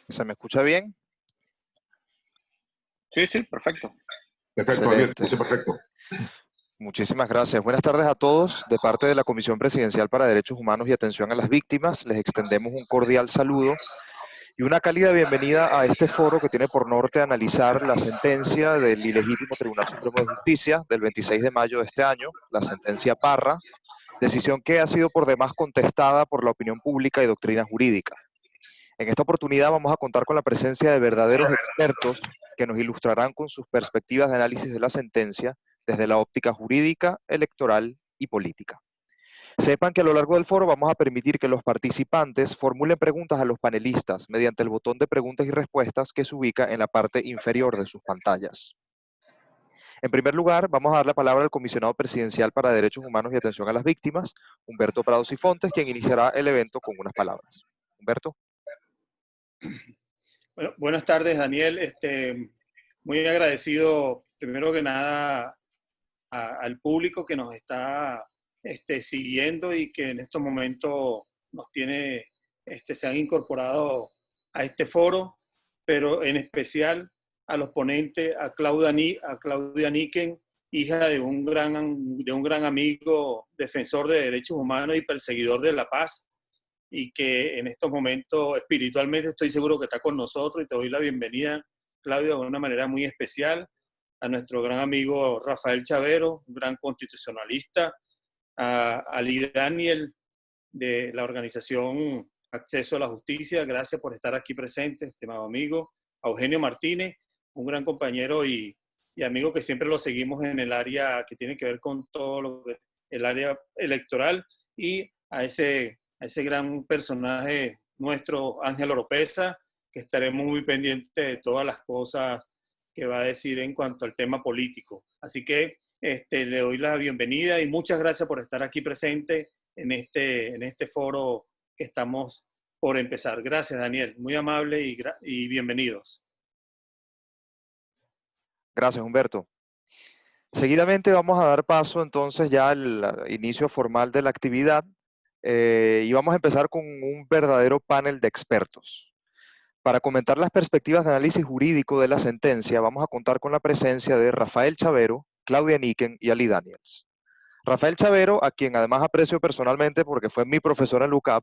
¿Se me escucha bien? Sí, sí, perfecto. Perfecto, Daniel, Excelente. perfecto. Muchísimas gracias. Buenas tardes a todos. De parte de la Comisión Presidencial para Derechos Humanos y Atención a las Víctimas, les extendemos un cordial saludo y una cálida bienvenida a este foro que tiene por norte analizar la sentencia del ilegítimo Tribunal Supremo de Justicia del 26 de mayo de este año, la sentencia Parra, decisión que ha sido por demás contestada por la opinión pública y doctrina jurídica. En esta oportunidad vamos a contar con la presencia de verdaderos expertos que nos ilustrarán con sus perspectivas de análisis de la sentencia desde la óptica jurídica, electoral y política. Sepan que a lo largo del foro vamos a permitir que los participantes formulen preguntas a los panelistas mediante el botón de preguntas y respuestas que se ubica en la parte inferior de sus pantallas. En primer lugar, vamos a dar la palabra al comisionado presidencial para Derechos Humanos y Atención a las Víctimas, Humberto Prado Sifontes, quien iniciará el evento con unas palabras. Humberto. Bueno, buenas tardes, Daniel. Muy agradecido, primero que nada, al público que nos está siguiendo y que en estos momentos nos tiene, se han incorporado a este foro, pero en especial a los ponentes, a Claudia Niken, hija de un gran amigo, defensor de derechos humanos y perseguidor de la paz, y que en estos momentos espiritualmente estoy seguro que está con nosotros, y te doy la bienvenida, Claudio, de una manera muy especial, a nuestro gran amigo Rafael Chavero, un gran constitucionalista, a Lee Daniel de la organización Acceso a la Justicia, gracias por estar aquí presente, estimado amigo, a Eugenio Martínez, un gran compañero y amigo que siempre lo seguimos en el área que tiene que ver con todo lo que el área electoral, y a ese gran personaje nuestro, Ángel Oropesa, que estaremos muy pendientes de todas las cosas que va a decir en cuanto al tema político. Así que le doy la bienvenida y muchas gracias por estar aquí presente en este foro que estamos por empezar. Gracias, Daniel. Muy amable y bienvenidos. Gracias, Humberto. Seguidamente vamos a dar paso entonces ya al inicio formal de la actividad y vamos a empezar con un verdadero panel de expertos. Para comentar las perspectivas de análisis jurídico de la sentencia, vamos a contar con la presencia de Rafael Chavero, Claudia Niken y Ali Daniels. Rafael Chavero, a quien además aprecio personalmente porque fue mi profesor en LUCAP,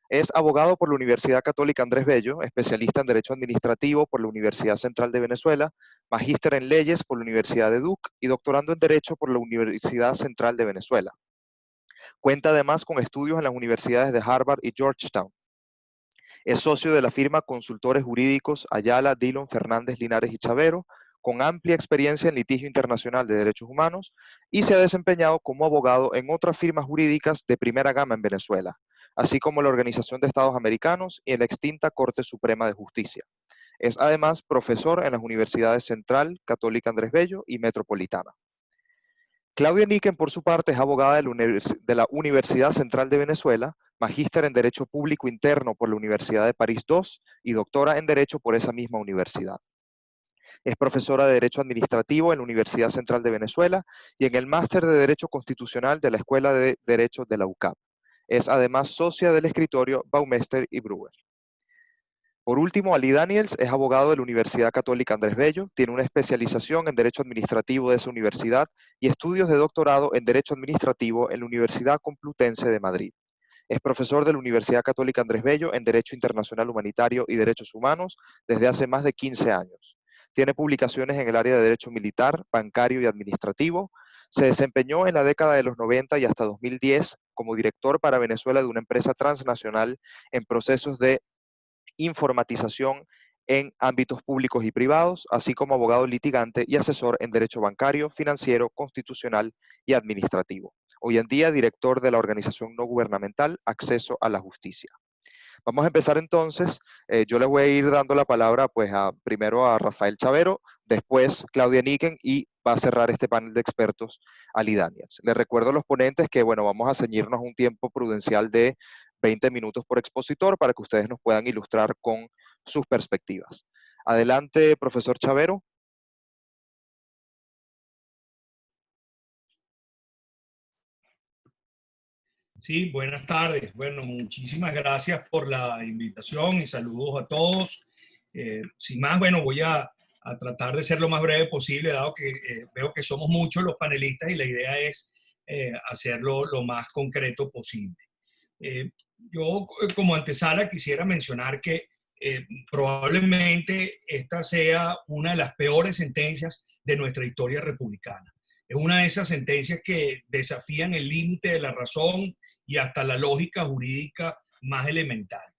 es abogado por la Universidad Católica Andrés Bello, especialista en Derecho Administrativo por la Universidad Central de Venezuela, magíster en Leyes por la Universidad de Duke y doctorando en Derecho por la Universidad Central de Venezuela. Cuenta además con estudios en las universidades de Harvard y Georgetown. Es socio de la firma Consultores Jurídicos Ayala, Dillon, Fernández, Linares y Chavero, con amplia experiencia en litigio internacional de derechos humanos, y se ha desempeñado como abogado en otras firmas jurídicas de primera gama en Venezuela, así como la Organización de Estados Americanos y en la extinta Corte Suprema de Justicia. Es además profesor en las universidades Central, Católica Andrés Bello y Metropolitana. Claudia Niken, por su parte, es abogada de la Universidad Central de Venezuela, magíster en Derecho Público Interno por la Universidad de París II y doctora en Derecho por esa misma universidad. Es profesora de Derecho Administrativo en la Universidad Central de Venezuela y en el Máster de Derecho Constitucional de la Escuela de Derecho de la UCAP. Es además socia del escritorio Baumeister y Brewer. Por último, Ali Daniels es abogado de la Universidad Católica Andrés Bello, tiene una especialización en Derecho Administrativo de esa universidad y estudios de doctorado en Derecho Administrativo en la Universidad Complutense de Madrid. Es profesor de la Universidad Católica Andrés Bello en Derecho Internacional Humanitario y Derechos Humanos desde hace más de 15 años. Tiene publicaciones en el área de Derecho Militar, Bancario y Administrativo. Se desempeñó en la década de los 90 y hasta 2010 como director para Venezuela de una empresa transnacional en procesos de informatización en ámbitos públicos y privados, así como abogado litigante y asesor en derecho bancario, financiero, constitucional y administrativo. Hoy en día, director de la organización no gubernamental Acceso a la Justicia. Vamos a empezar entonces. Yo les voy a ir dando la palabra pues primero a Rafael Chavero, después Claudia Niken y va a cerrar este panel de expertos Ali Daniels. Les recuerdo a los ponentes que bueno, vamos a ceñirnos un tiempo prudencial de 20 minutos por expositor para que ustedes nos puedan ilustrar con sus perspectivas. Adelante, profesor Chavero. Sí, buenas tardes. Bueno, muchísimas gracias por la invitación y saludos a todos. Sin más, bueno, voy a tratar de ser lo más breve posible, dado que veo que somos muchos los panelistas y la idea es hacerlo lo más concreto posible. Yo como antesala quisiera mencionar que probablemente esta sea una de las peores sentencias de nuestra historia republicana. Es una de esas sentencias que desafían el límite de la razón y hasta la lógica jurídica más elemental.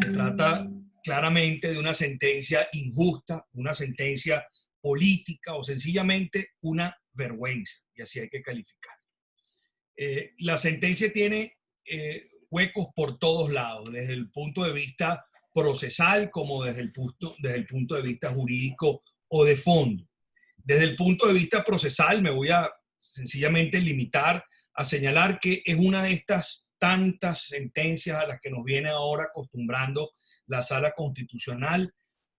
Se trata claramente de una sentencia injusta, una sentencia política o sencillamente una vergüenza, y así hay que calificar. La sentencia tiene huecos por todos lados, desde el punto de vista procesal como desde el punto de vista jurídico o de fondo. Desde el punto de vista procesal me voy a sencillamente limitar a señalar que es una de estas tantas sentencias a las que nos viene ahora acostumbrando la Sala Constitucional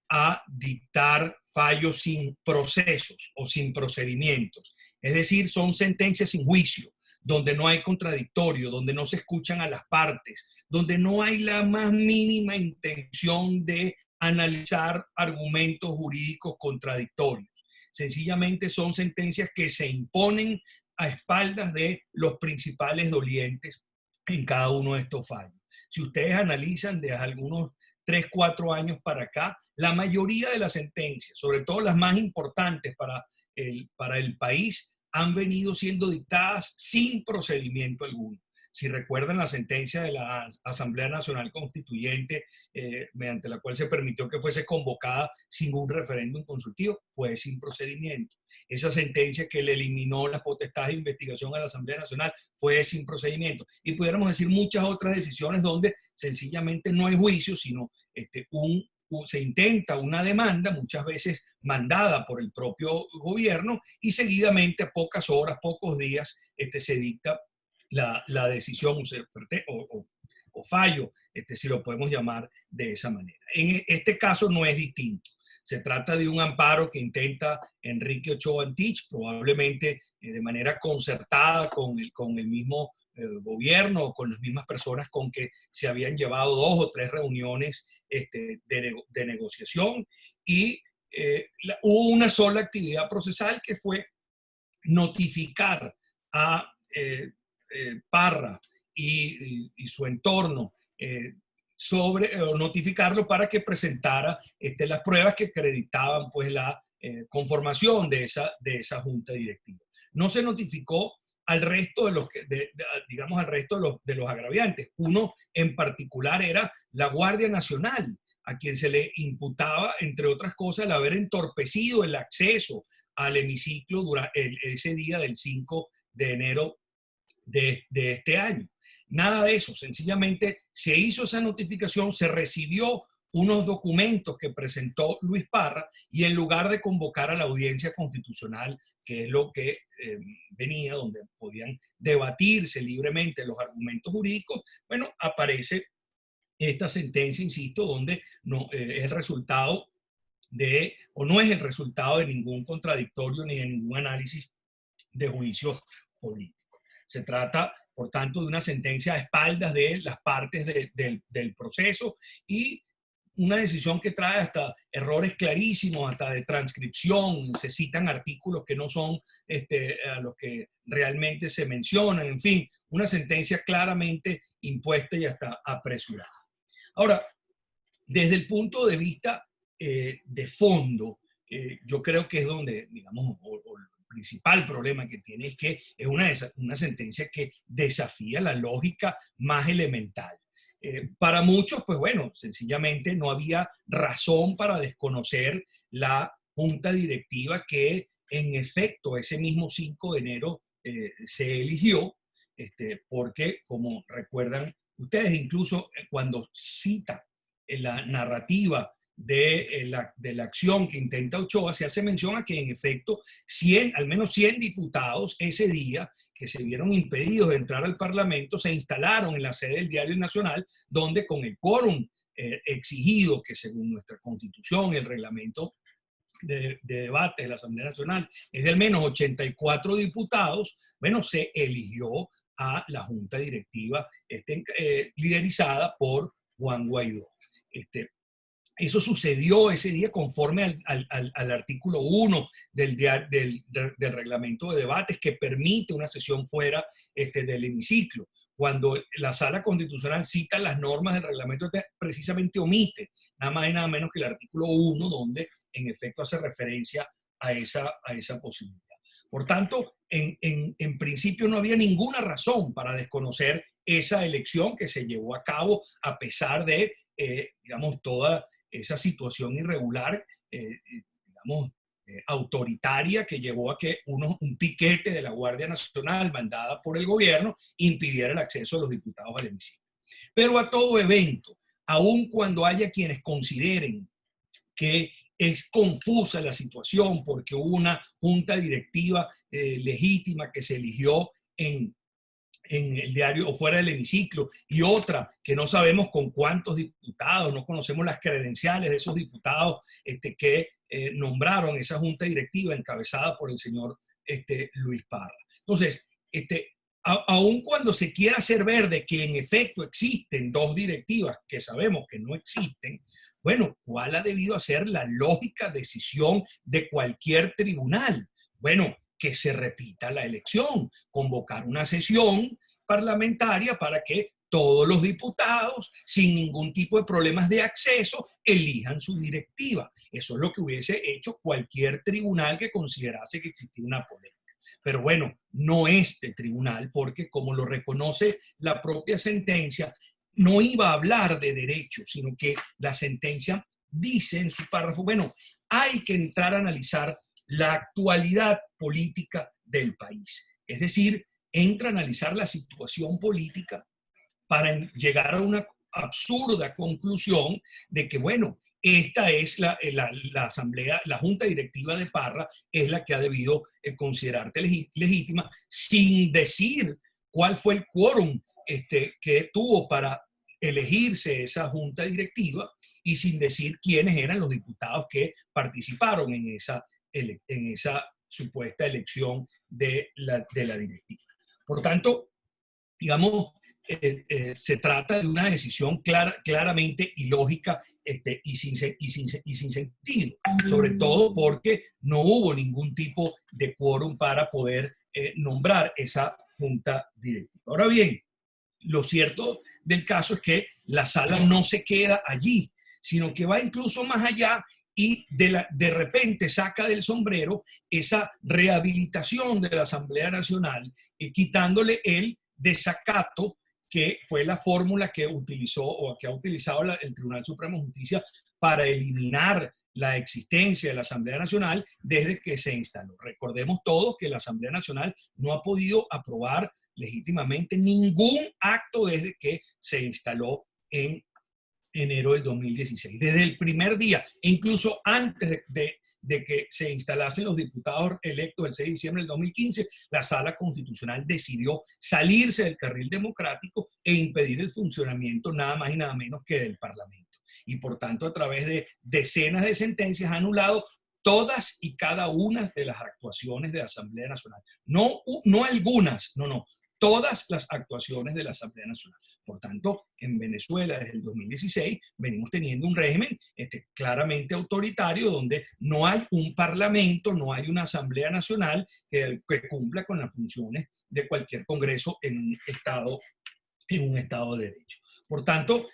a dictar fallos sin procesos o sin procedimientos. Es decir, son sentencias sin juicio, donde no hay contradictorio, donde no se escuchan a las partes, donde no hay la más mínima intención de analizar argumentos jurídicos contradictorios. Sencillamente son sentencias que se imponen a espaldas de los principales dolientes en cada uno de estos fallos. Si ustedes analizan desde algunos 3, 4 años para acá, la mayoría de las sentencias, sobre todo las más importantes para el país, han venido siendo dictadas sin procedimiento alguno. Si recuerdan la sentencia de la Asamblea Nacional Constituyente, mediante la cual se permitió que fuese convocada sin un referéndum consultivo, fue sin procedimiento. Esa sentencia que le eliminó las potestades de investigación a la Asamblea Nacional fue sin procedimiento. Y pudiéramos decir muchas otras decisiones donde sencillamente no hay juicio, sino se intenta una demanda, muchas veces mandada por el propio gobierno, y seguidamente, a pocas horas, pocos días, se dicta la decisión o fallo, si lo podemos llamar de esa manera. En este caso no es distinto. Se trata de un amparo que intenta Enrique Ochoa Antich, probablemente de manera concertada con el mismo gobierno o con las mismas personas con que se habían llevado 2 o 3 reuniones de negociación, y hubo una sola actividad procesal que fue notificar a Parra y su entorno notificarlo para que presentara las pruebas que acreditaban pues la conformación de esa junta directiva. No se notificó al resto de al resto de los agraviantes. Uno en particular era la Guardia Nacional, a quien se le imputaba, entre otras cosas, el haber entorpecido el acceso al hemiciclo durante ese día del 5 de enero de este año. Nada de eso, sencillamente se hizo esa notificación, se recibió unos documentos que presentó Luis Parra, y en lugar de convocar a la audiencia constitucional, que es lo que venía, donde podían debatirse libremente los argumentos jurídicos, bueno, aparece esta sentencia, insisto, donde no es el resultado o no es el resultado de ningún contradictorio ni de ningún análisis de juicio político. Se trata, por tanto, de una sentencia a espaldas de las partes del proceso, y una decisión que trae hasta errores clarísimos, hasta de transcripción. Se citan artículos que no son a los que realmente se mencionan. En fin, una sentencia claramente impuesta y hasta apresurada. Ahora, desde el punto de vista de fondo, yo creo que es donde, digamos, el principal problema que tiene es que es una sentencia que desafía la lógica más elemental. Para muchos, pues bueno, sencillamente no había razón para desconocer la junta directiva que en efecto ese mismo 5 de enero se eligió, porque como recuerdan ustedes, incluso cuando cita la narrativa de la acción que intenta Ochoa, se hace mención a que en efecto al menos 100 diputados ese día, que se vieron impedidos de entrar al Parlamento, se instalaron en la sede del Diario Nacional, donde con el quórum exigido, que según nuestra Constitución y el reglamento de debate de la Asamblea Nacional es de al menos 84 diputados, bueno, se eligió a la junta directiva liderizada por Juan Guaidó. Eso sucedió ese día conforme al artículo 1 del reglamento de debates, que permite una sesión fuera del hemiciclo. Cuando la Sala Constitucional cita las normas del reglamento, precisamente omite nada más y nada menos que el artículo 1, donde en efecto hace referencia a esa posibilidad. Por tanto, en principio no había ninguna razón para desconocer esa elección que se llevó a cabo a pesar de, digamos, toda esa situación irregular, digamos, autoritaria, que llevó a que un piquete de la Guardia Nacional mandada por el gobierno impidiera el acceso de los diputados al hemiciclo. Pero a todo evento, aun cuando haya quienes consideren que es confusa la situación porque hubo una junta directiva legítima que se eligió en el diario o fuera del hemiciclo, y otra que no sabemos con cuántos diputados, no conocemos las credenciales de esos diputados que nombraron esa junta directiva encabezada por el señor Luis Parra. Entonces, aun cuando se quiera hacer ver de que en efecto existen dos directivas que sabemos que no existen, bueno, ¿cuál ha debido ser la lógica decisión de cualquier tribunal? Bueno, que se repita la elección, convocar una sesión parlamentaria para que todos los diputados, sin ningún tipo de problemas de acceso, elijan su directiva. Eso es lo que hubiese hecho cualquier tribunal que considerase que existía una polémica. Pero bueno, no este tribunal, porque como lo reconoce la propia sentencia, no iba a hablar de derechos, sino que la sentencia dice en su párrafo, bueno, hay que entrar a analizar la actualidad política del país. Es decir, entra a analizar la situación política para llegar a una absurda conclusión de que, bueno, esta es la asamblea, la junta directiva de Parra es la que ha debido considerarse legítima, sin decir cuál fue el quórum que tuvo para elegirse esa junta directiva y sin decir quiénes eran los diputados que participaron en esa supuesta elección de la directiva. Por tanto, digamos, se trata de una decisión claramente ilógica y sin sentido, sobre todo porque no hubo ningún tipo de quórum para poder nombrar esa junta directiva. Ahora bien, lo cierto del caso es que la sala no se queda allí, sino que va incluso más allá y de repente saca del sombrero esa rehabilitación de la Asamblea Nacional, quitándole el desacato, que fue la fórmula que utilizó o que ha utilizado el Tribunal Supremo de Justicia para eliminar la existencia de la Asamblea Nacional desde que se instaló. Recordemos todos que la Asamblea Nacional no ha podido aprobar legítimamente ningún acto desde que se instaló en enero del 2016. Desde el primer día, e incluso antes de que se instalasen los diputados electos el 6 de diciembre del 2015, la Sala Constitucional decidió salirse del carril democrático e impedir el funcionamiento nada más y nada menos que del Parlamento. Y por tanto, a través de decenas de sentencias, ha anulado todas y cada una de las actuaciones de la Asamblea Nacional. No algunas, no. Todas las actuaciones de la Asamblea Nacional. Por tanto, en Venezuela desde el 2016 venimos teniendo un régimen claramente autoritario donde no hay un parlamento, no hay una Asamblea Nacional que cumpla con las funciones de cualquier congreso en un Estado de Derecho. Por tanto,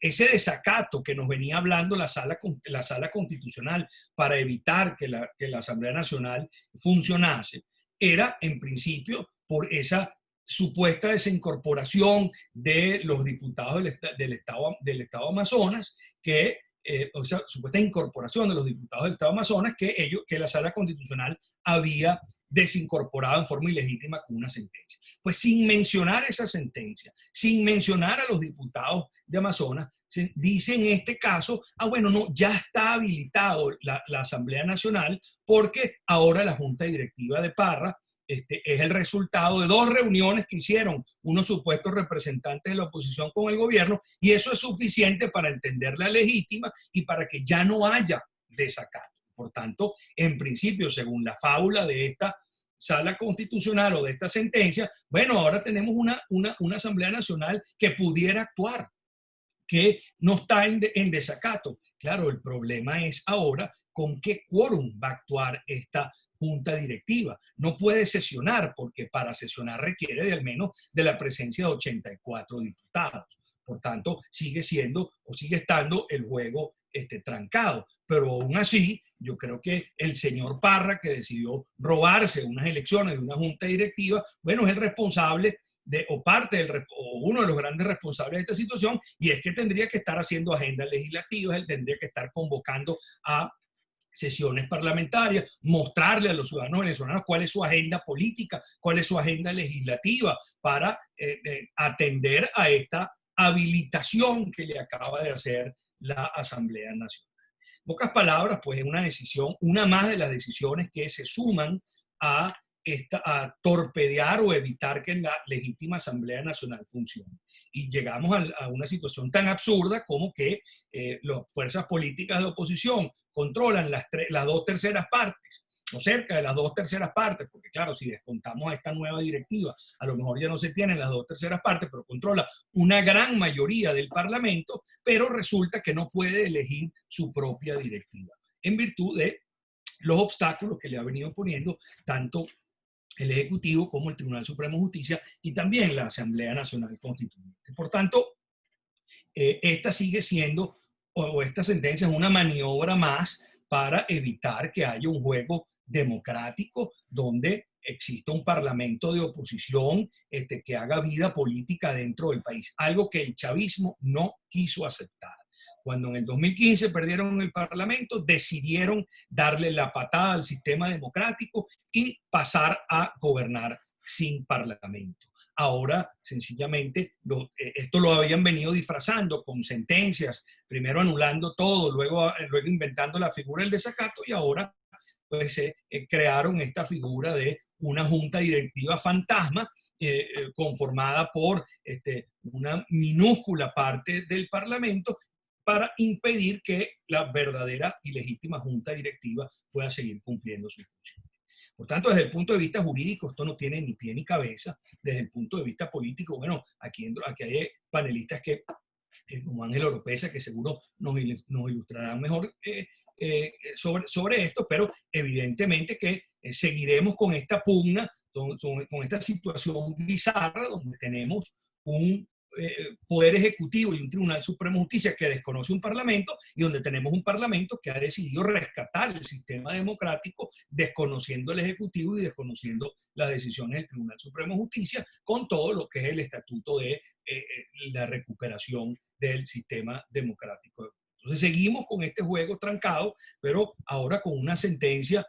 ese desacato que nos venía hablando la sala Constitucional para evitar que la Asamblea Nacional funcionase, era en principio por esa supuesta desincorporación de los diputados del Estado Amazonas, o esa supuesta incorporación de los diputados del Estado Amazonas que la Sala Constitucional había desincorporado en forma ilegítima con una sentencia. Pues sin mencionar esa sentencia, sin mencionar a los diputados de Amazonas, se dice en este caso, bueno, no, ya está habilitado la Asamblea Nacional porque ahora la Junta Directiva de Parra es el resultado de dos reuniones que hicieron unos supuestos representantes de la oposición con el gobierno, y eso es suficiente para entenderla legítima y para que ya no haya desacato. Por tanto, en principio, según la fábula de esta Sala Constitucional o de esta sentencia, bueno, ahora tenemos una Asamblea Nacional que pudiera actuar, que no está en desacato. Claro, el problema es ahora con qué quórum va a actuar esta junta directiva. No puede sesionar porque para sesionar requiere de al menos de la presencia de 84 diputados. Por tanto, sigue siendo o sigue estando el juego trancado. Pero aún así, yo creo que el señor Parra, que decidió robarse unas elecciones de una junta directiva, bueno, es el responsable o o uno de los grandes responsables de esta situación, y es que tendría que estar haciendo agendas legislativas, él tendría que estar convocando a sesiones parlamentarias, mostrarle a los ciudadanos venezolanos cuál es su agenda política, cuál es su agenda legislativa para atender a esta habilitación que le acaba de hacer la Asamblea Nacional. En pocas palabras, pues es una decisión, una más de las decisiones que se suman a a torpedear o evitar que la legítima Asamblea Nacional funcione. Y llegamos a una situación tan absurda como que las fuerzas políticas de oposición controlan las 2/3 partes, o cerca de las 2/3 partes, porque claro, si descontamos a esta nueva directiva, a lo mejor ya no se tienen las 2/3 partes, pero controla una gran mayoría del Parlamento, pero resulta que no puede elegir su propia directiva, en virtud de los obstáculos que le ha venido poniendo tanto el Ejecutivo como el Tribunal Supremo de Justicia y también la Asamblea Nacional Constituyente. Por tanto, esta sigue siendo, o esta sentencia es una maniobra más para evitar que haya un juego democrático donde exista un parlamento de oposición que haga vida política dentro del país, algo que el chavismo no quiso aceptar. Cuando en el 2015 perdieron el Parlamento, decidieron darle la patada al sistema democrático y pasar a gobernar sin Parlamento. Ahora, sencillamente, esto lo habían venido disfrazando con sentencias, primero anulando todo, luego inventando la figura del desacato, y ahora pues crearon esta figura de una junta directiva fantasma conformada por una minúscula parte del Parlamento para impedir que la verdadera y legítima junta directiva pueda seguir cumpliendo sus funciones. Por tanto, desde el punto de vista jurídico, esto no tiene ni pie ni cabeza. Desde el punto de vista político, bueno, aquí hay panelistas que, como Ángel Oropesa, que seguro nos ilustrarán mejor sobre esto, pero evidentemente que seguiremos con esta pugna, con esta situación bizarra donde tenemos un Poder Ejecutivo y un Tribunal Supremo de Justicia que desconoce un Parlamento, y donde tenemos un Parlamento que ha decidido rescatar el sistema democrático desconociendo el Ejecutivo y desconociendo las decisiones del Tribunal Supremo de Justicia, con todo lo que es el estatuto de la recuperación del sistema democrático. Entonces seguimos con este juego trancado, pero ahora con una sentencia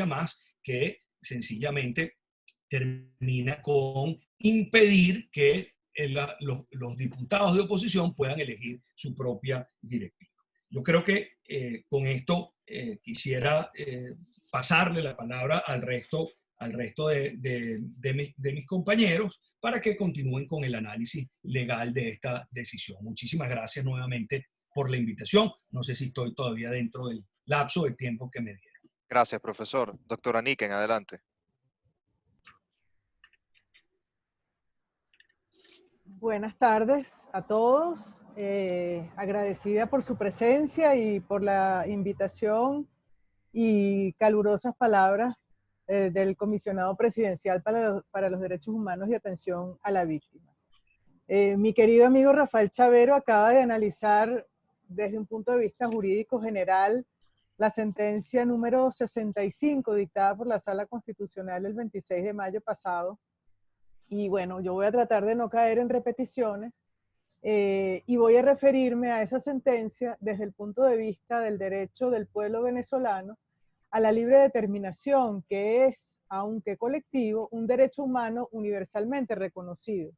más que sencillamente termina con impedir que los diputados de oposición puedan elegir su propia directiva. Yo creo que con esto quisiera pasarle la palabra al resto de mis compañeros para que continúen con el análisis legal de esta decisión. Muchísimas gracias nuevamente por la invitación. No sé si estoy todavía dentro del lapso de tiempo que me dieron. Gracias, profesor. Doctora Niken, adelante. Buenas tardes a todos. Agradecida por su presencia y por la invitación y calurosas palabras del Comisionado Presidencial para los Derechos Humanos y Atención a la Víctima. Mi querido amigo Rafael Chavero acaba de analizar desde un punto de vista jurídico general la sentencia número 65 dictada por la Sala Constitucional el 26 de mayo pasado. Y bueno, yo voy a tratar de no caer en repeticiones y voy a referirme a esa sentencia desde el punto de vista del derecho del pueblo venezolano a la libre determinación, que es, aunque colectivo, un derecho humano universalmente reconocido.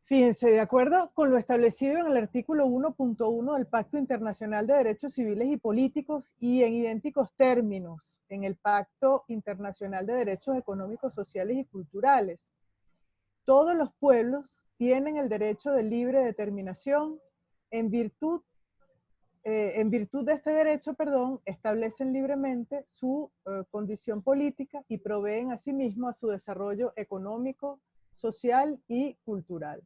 Fíjense, de acuerdo con lo establecido en el artículo 1.1 del Pacto Internacional de Derechos Civiles y Políticos y en idénticos términos en el Pacto Internacional de Derechos Económicos, Sociales y Culturales, todos los pueblos tienen el derecho de libre determinación. En virtud de este derecho, establecen libremente su condición política y proveen asimismo a su desarrollo económico, social y cultural.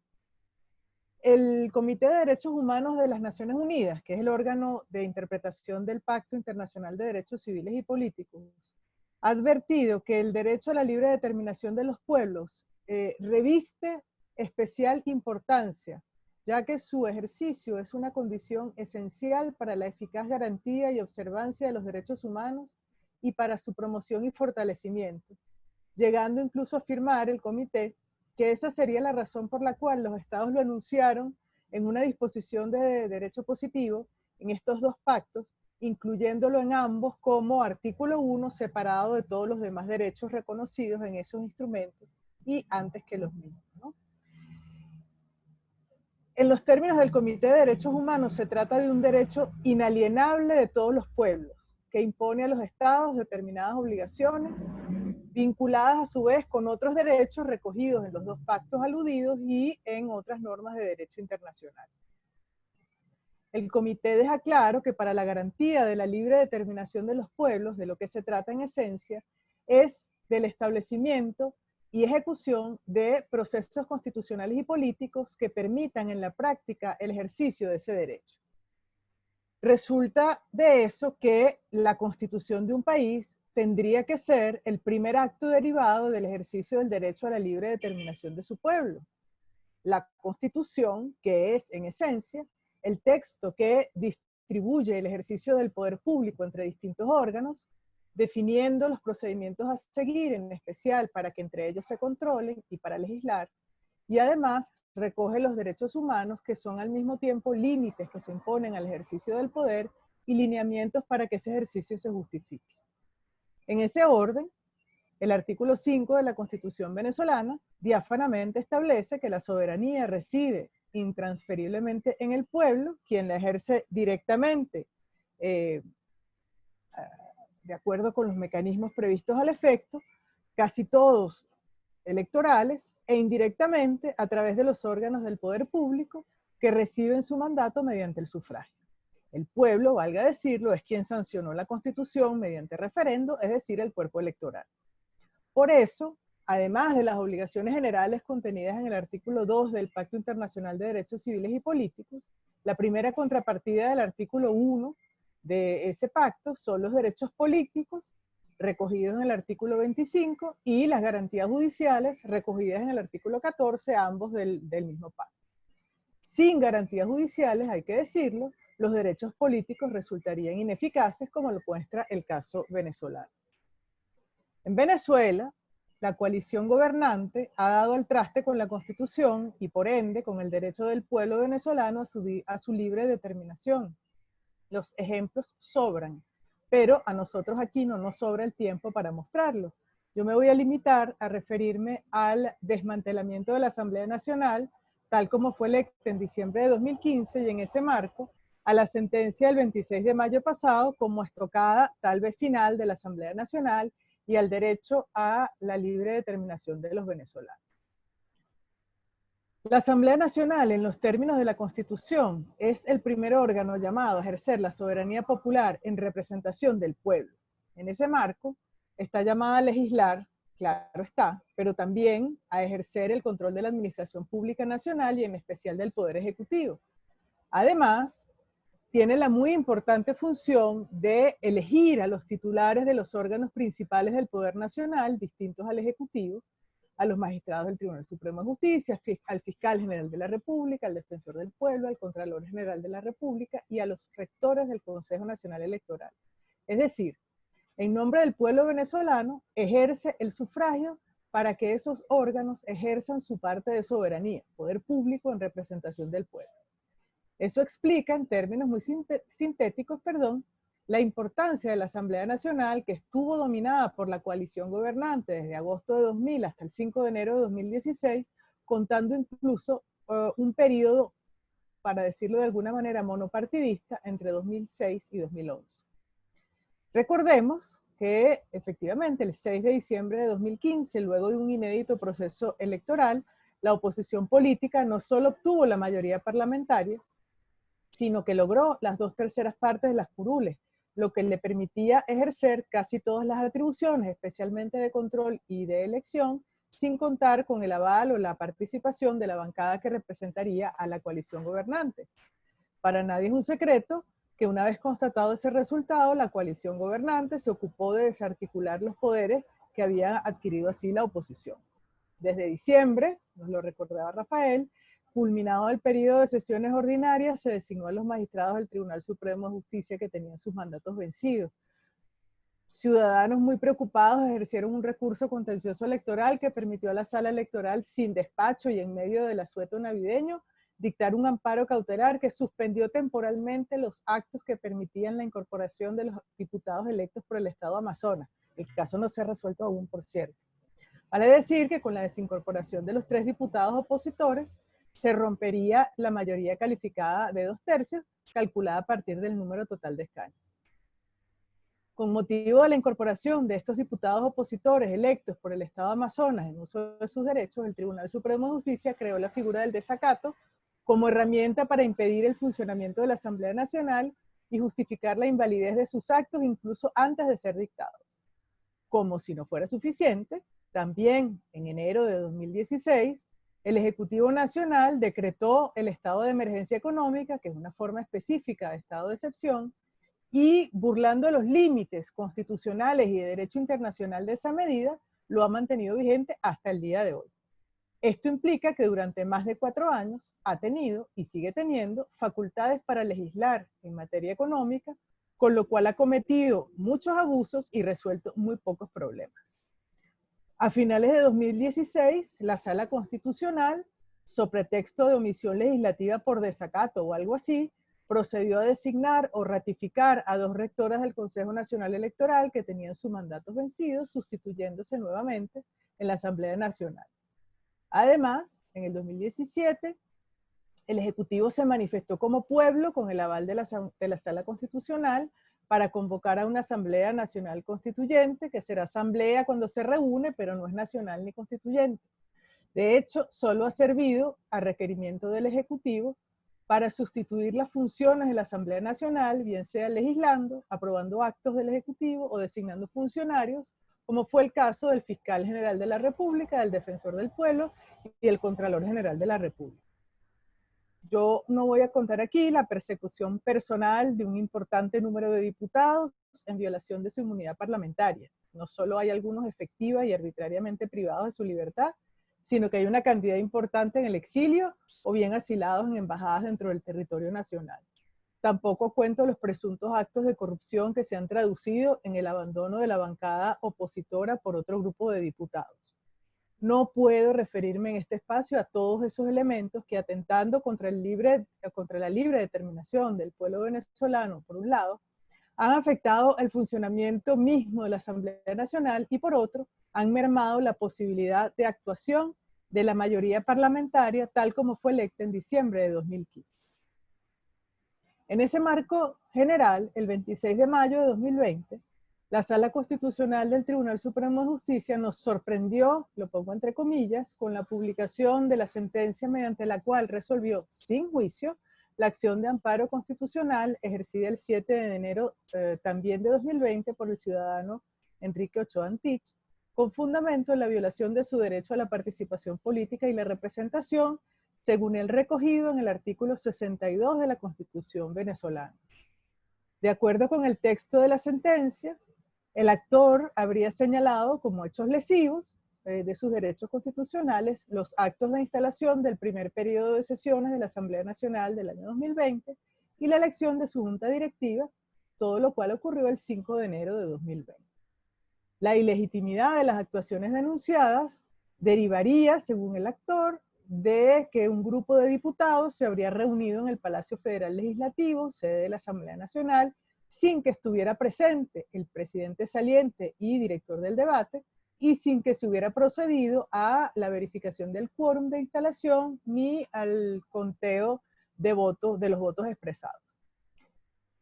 el Comité de Derechos Humanos de las Naciones Unidas, que es el órgano de interpretación del Pacto Internacional de Derechos Civiles y Políticos, ha advertido que el derecho a la libre determinación de los pueblos reviste especial importancia, ya que su ejercicio es una condición esencial para la eficaz garantía y observancia de los derechos humanos y para su promoción y fortalecimiento, llegando incluso a afirmar el comité que esa sería la razón por la cual los estados lo anunciaron en una disposición de derecho positivo en estos dos pactos, incluyéndolo en ambos como artículo 1 separado de todos los demás derechos reconocidos en esos instrumentos y antes que los mismos, ¿no? En los términos del Comité de Derechos Humanos se trata de un derecho inalienable de todos los pueblos, que impone a los estados determinadas obligaciones, vinculadas a su vez con otros derechos recogidos en los dos pactos aludidos y en otras normas de derecho internacional. El comité deja claro que para la garantía de la libre determinación de los pueblos, de lo que se trata en esencia, es del establecimiento y ejecución de procesos constitucionales y políticos que permitan en la práctica el ejercicio de ese derecho. Resulta de eso que la constitución de un país tendría que ser el primer acto derivado del ejercicio del derecho a la libre determinación de su pueblo. La constitución, que es en esencia el texto que distribuye el ejercicio del poder público entre distintos órganos, definiendo los procedimientos a seguir, en especial para que entre ellos se controlen y para legislar, y además recoge los derechos humanos que son al mismo tiempo límites que se imponen al ejercicio del poder y lineamientos para que ese ejercicio se justifique. En ese orden, el artículo 5 de la Constitución venezolana diáfanamente establece que la soberanía reside intransferiblemente en el pueblo, quien la ejerce directamente de acuerdo con los mecanismos previstos al efecto, casi todos electorales, e indirectamente a través de los órganos del poder público que reciben su mandato mediante el sufragio. El pueblo, valga decirlo, es quien sancionó la Constitución mediante referendo, es decir, el cuerpo electoral. Por eso, además de las obligaciones generales contenidas en el artículo 2 del Pacto Internacional de Derechos Civiles y Políticos, la primera contrapartida del artículo 1 de ese pacto son los derechos políticos recogidos en el artículo 25 y las garantías judiciales recogidas en el artículo 14, ambos del mismo pacto. Sin garantías judiciales, hay que decirlo, los derechos políticos resultarían ineficaces, como lo muestra el caso venezolano. En Venezuela, la coalición gobernante ha dado al traste con la Constitución y por ende con el derecho del pueblo venezolano a su libre determinación. Los ejemplos sobran, pero a nosotros aquí no nos sobra el tiempo para mostrarlo. Yo me voy a limitar a referirme al desmantelamiento de la Asamblea Nacional, tal como fue electa en diciembre de 2015, y en ese marco, a la sentencia del 26 de mayo pasado como estocada tal vez final de la Asamblea Nacional y al derecho a la libre determinación de los venezolanos. La Asamblea Nacional, en los términos de la Constitución, es el primer órgano llamado a ejercer la soberanía popular en representación del pueblo. En ese marco, está llamada a legislar, claro está, pero también a ejercer el control de la administración pública nacional y en especial del Poder Ejecutivo. Además, tiene la muy importante función de elegir a los titulares de los órganos principales del Poder Nacional, distintos al Ejecutivo, a los magistrados del Tribunal Supremo de Justicia, al Fiscal General de la República, al Defensor del Pueblo, al Contralor General de la República y a los rectores del Consejo Nacional Electoral. Es decir, en nombre del pueblo venezolano, ejerce el sufragio para que esos órganos ejerzan su parte de soberanía, poder público en representación del pueblo. Eso explica, en términos muy sintéticos, la importancia de la Asamblea Nacional, que estuvo dominada por la coalición gobernante desde agosto de 2000 hasta el 5 de enero de 2016, contando incluso un periodo, para decirlo de alguna manera, monopartidista entre 2006 y 2011. Recordemos que efectivamente el 6 de diciembre de 2015, luego de un inédito proceso electoral, la oposición política no solo obtuvo la mayoría parlamentaria, sino que logró las 2/3 partes de las curules, lo que le permitía ejercer casi todas las atribuciones, especialmente de control y de elección, sin contar con el aval o la participación de la bancada que representaría a la coalición gobernante. Para nadie es un secreto que una vez constatado ese resultado, la coalición gobernante se ocupó de desarticular los poderes que había adquirido así la oposición. Desde diciembre, nos lo recordaba Rafael, culminado el periodo de sesiones ordinarias, se designó a los magistrados del Tribunal Supremo de Justicia que tenían sus mandatos vencidos. Ciudadanos muy preocupados ejercieron un recurso contencioso electoral que permitió a la sala electoral, sin despacho y en medio del asueto navideño, dictar un amparo cautelar que suspendió temporalmente los actos que permitían la incorporación de los diputados electos por el Estado Amazonas. El caso no se ha resuelto aún, por cierto. Vale decir que con la desincorporación de los 3 diputados opositores, se rompería la mayoría calificada de 2/3, calculada a partir del número total de escaños. Con motivo de la incorporación de estos diputados opositores electos por el Estado Amazonas en uso de sus derechos, el Tribunal Supremo de Justicia creó la figura del desacato como herramienta para impedir el funcionamiento de la Asamblea Nacional y justificar la invalidez de sus actos incluso antes de ser dictados. Como si no fuera suficiente, también en enero de 2016, el Ejecutivo Nacional decretó el estado de emergencia económica, que es una forma específica de estado de excepción, y burlando los límites constitucionales y de derecho internacional de esa medida, lo ha mantenido vigente hasta el día de hoy. Esto implica que durante más de 4 años ha tenido y sigue teniendo facultades para legislar en materia económica, con lo cual ha cometido muchos abusos y resuelto muy pocos problemas. A finales de 2016, la Sala Constitucional, sobre pretexto de omisión legislativa por desacato o algo así, procedió a designar o ratificar a 2 rectoras del Consejo Nacional Electoral que tenían sus mandatos vencidos, sustituyéndose nuevamente en la Asamblea Nacional. Además, en el 2017, el Ejecutivo se manifestó como pueblo con el aval de la Sala Constitucional para convocar a una Asamblea Nacional Constituyente, que será asamblea cuando se reúne, pero no es nacional ni constituyente. De hecho, solo ha servido a requerimiento del Ejecutivo para sustituir las funciones de la Asamblea Nacional, bien sea legislando, aprobando actos del Ejecutivo o designando funcionarios, como fue el caso del Fiscal General de la República, del Defensor del Pueblo y el Contralor General de la República. Yo no voy a contar aquí la persecución personal de un importante número de diputados en violación de su inmunidad parlamentaria. No solo hay algunos efectiva y arbitrariamente privados de su libertad, sino que hay una cantidad importante en el exilio o bien asilados en embajadas dentro del territorio nacional. Tampoco cuento los presuntos actos de corrupción que se han traducido en el abandono de la bancada opositora por otro grupo de diputados. No puedo referirme en este espacio a todos esos elementos que, atentando contra la libre determinación del pueblo venezolano, por un lado, han afectado el funcionamiento mismo de la Asamblea Nacional y, por otro, han mermado la posibilidad de actuación de la mayoría parlamentaria tal como fue electa en diciembre de 2015. En ese marco general, el 26 de mayo de 2020, la Sala Constitucional del Tribunal Supremo de Justicia nos sorprendió, lo pongo entre comillas, con la publicación de la sentencia mediante la cual resolvió sin juicio la acción de amparo constitucional ejercida el 7 de enero también de 2020 por el ciudadano Enrique Ochoa Antich, con fundamento en la violación de su derecho a la participación política y la representación, según el recogido en el artículo 62 de la Constitución venezolana. De acuerdo con el texto de la sentencia, el actor habría señalado como hechos lesivos de sus derechos constitucionales los actos de instalación del primer periodo de sesiones de la Asamblea Nacional del año 2020 y la elección de su junta directiva, todo lo cual ocurrió el 5 de enero de 2020. La ilegitimidad de las actuaciones denunciadas derivaría, según el actor, de que un grupo de diputados se habría reunido en el Palacio Federal Legislativo, sede de la Asamblea Nacional, sin que estuviera presente el presidente saliente y director del debate, y sin que se hubiera procedido a la verificación del quórum de instalación ni al conteo de votos, de los votos expresados.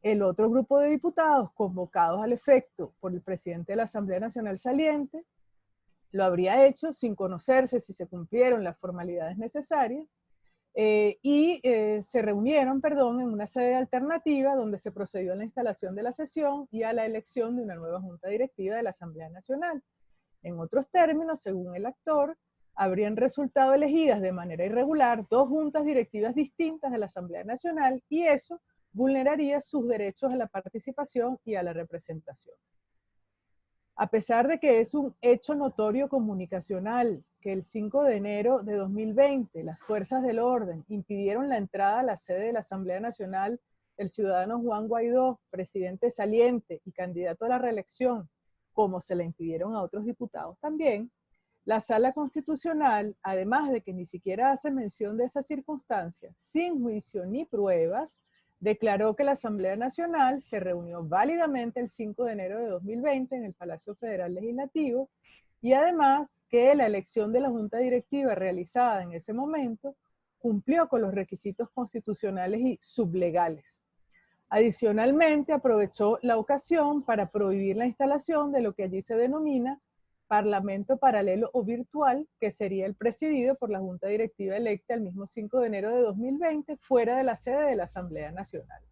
El otro grupo de diputados convocados al efecto por el presidente de la Asamblea Nacional saliente lo habría hecho sin conocerse si se cumplieron las formalidades necesarias se reunieron, en una sede alternativa donde se procedió a la instalación de la sesión y a la elección de una nueva junta directiva de la Asamblea Nacional. En otros términos, según el actor, habrían resultado elegidas de manera irregular 2 juntas directivas distintas de la Asamblea Nacional y eso vulneraría sus derechos a la participación y a la representación. A pesar de que es un hecho notorio comunicacional que el 5 de enero de 2020 las fuerzas del orden impidieron la entrada a la sede de la Asamblea Nacional del ciudadano Juan Guaidó, presidente saliente y candidato a la reelección, como se le impidieron a otros diputados también, la Sala Constitucional, además de que ni siquiera hace mención de esas circunstancias, sin juicio ni pruebas, declaró que la Asamblea Nacional se reunió válidamente el 5 de enero de 2020 en el Palacio Federal Legislativo y además que la elección de la Junta Directiva realizada en ese momento cumplió con los requisitos constitucionales y sublegales. Adicionalmente, aprovechó la ocasión para prohibir la instalación de lo que allí se denomina Parlamento Paralelo o Virtual, que sería el presidido por la Junta Directiva electa el mismo 5 de enero de 2020, fuera de la sede de la Asamblea Nacional.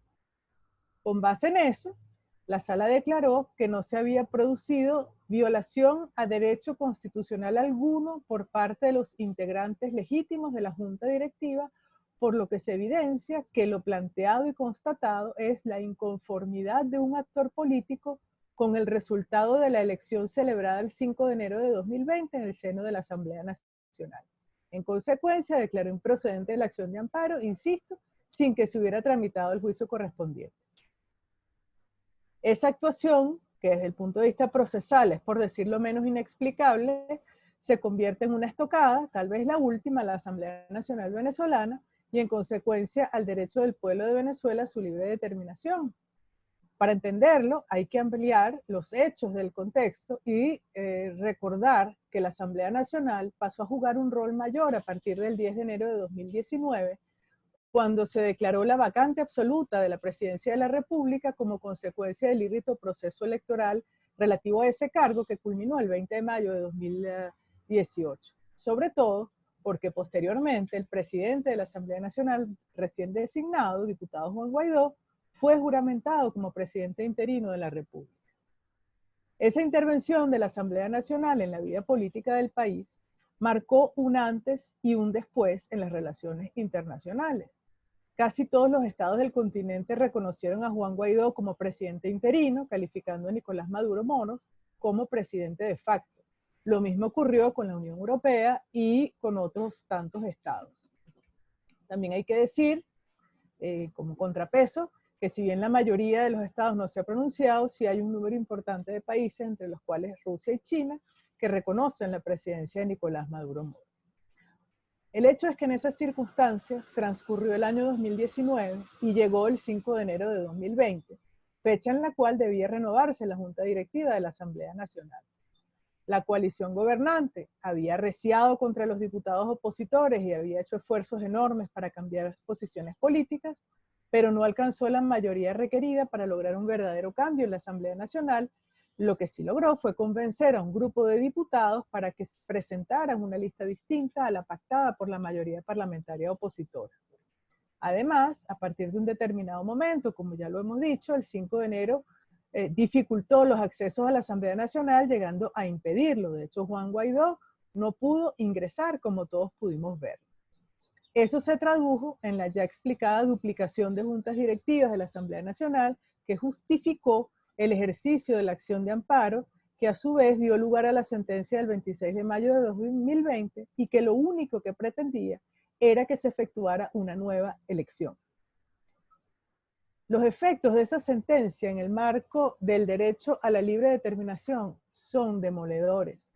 Con base en eso, la Sala declaró que no se había producido violación a derecho constitucional alguno por parte de los integrantes legítimos de la Junta Directiva, por lo que se evidencia que lo planteado y constatado es la inconformidad de un actor político con el resultado de la elección celebrada el 5 de enero de 2020 en el seno de la Asamblea Nacional. En consecuencia, declaró improcedente la acción de amparo, insisto, sin que se hubiera tramitado el juicio correspondiente. Esa actuación, que desde el punto de vista procesal es por decirlo menos inexplicable, se convierte en una estocada, tal vez la última, a la Asamblea Nacional Venezolana y en consecuencia al derecho del pueblo de Venezuela a su libre determinación. Para entenderlo, hay que ampliar los hechos del contexto y recordar que la Asamblea Nacional pasó a jugar un rol mayor a partir del 10 de enero de 2019, cuando se declaró la vacante absoluta de la Presidencia de la República como consecuencia del írrito proceso electoral relativo a ese cargo que culminó el 20 de mayo de 2018. Sobre todo porque posteriormente el presidente de la Asamblea Nacional recién designado, diputado Juan Guaidó, fue juramentado como presidente interino de la República. Esa intervención de la Asamblea Nacional en la vida política del país marcó un antes y un después en las relaciones internacionales. Casi todos los estados del continente reconocieron a Juan Guaidó como presidente interino, calificando a Nicolás Maduro Moros como presidente de facto. Lo mismo ocurrió con la Unión Europea y con otros tantos estados. También hay que decir, como contrapeso, que si bien la mayoría de los estados no se ha pronunciado, sí hay un número importante de países, entre los cuales Rusia y China, que reconocen la presidencia de Nicolás Maduro Moros. El hecho es que en esas circunstancias transcurrió el año 2019 y llegó el 5 de enero de 2020, fecha en la cual debía renovarse la Junta Directiva de la Asamblea Nacional. La coalición gobernante había arreciado contra los diputados opositores y había hecho esfuerzos enormes para cambiar posiciones políticas, pero no alcanzó la mayoría requerida para lograr un verdadero cambio en la Asamblea Nacional. Lo que sí logró fue convencer a un grupo de diputados para que presentaran una lista distinta a la pactada por la mayoría parlamentaria opositora. Además, a partir de un determinado momento, como ya lo hemos dicho, el 5 de enero dificultó los accesos a la Asamblea Nacional, llegando a impedirlo. De hecho, Juan Guaidó no pudo ingresar, como todos pudimos ver. Eso se tradujo en la ya explicada duplicación de juntas directivas de la Asamblea Nacional, que justificó el ejercicio de la acción de amparo, que a su vez dio lugar a la sentencia del 26 de mayo de 2020 y que lo único que pretendía era que se efectuara una nueva elección. Los efectos de esa sentencia en el marco del derecho a la libre determinación son demoledores.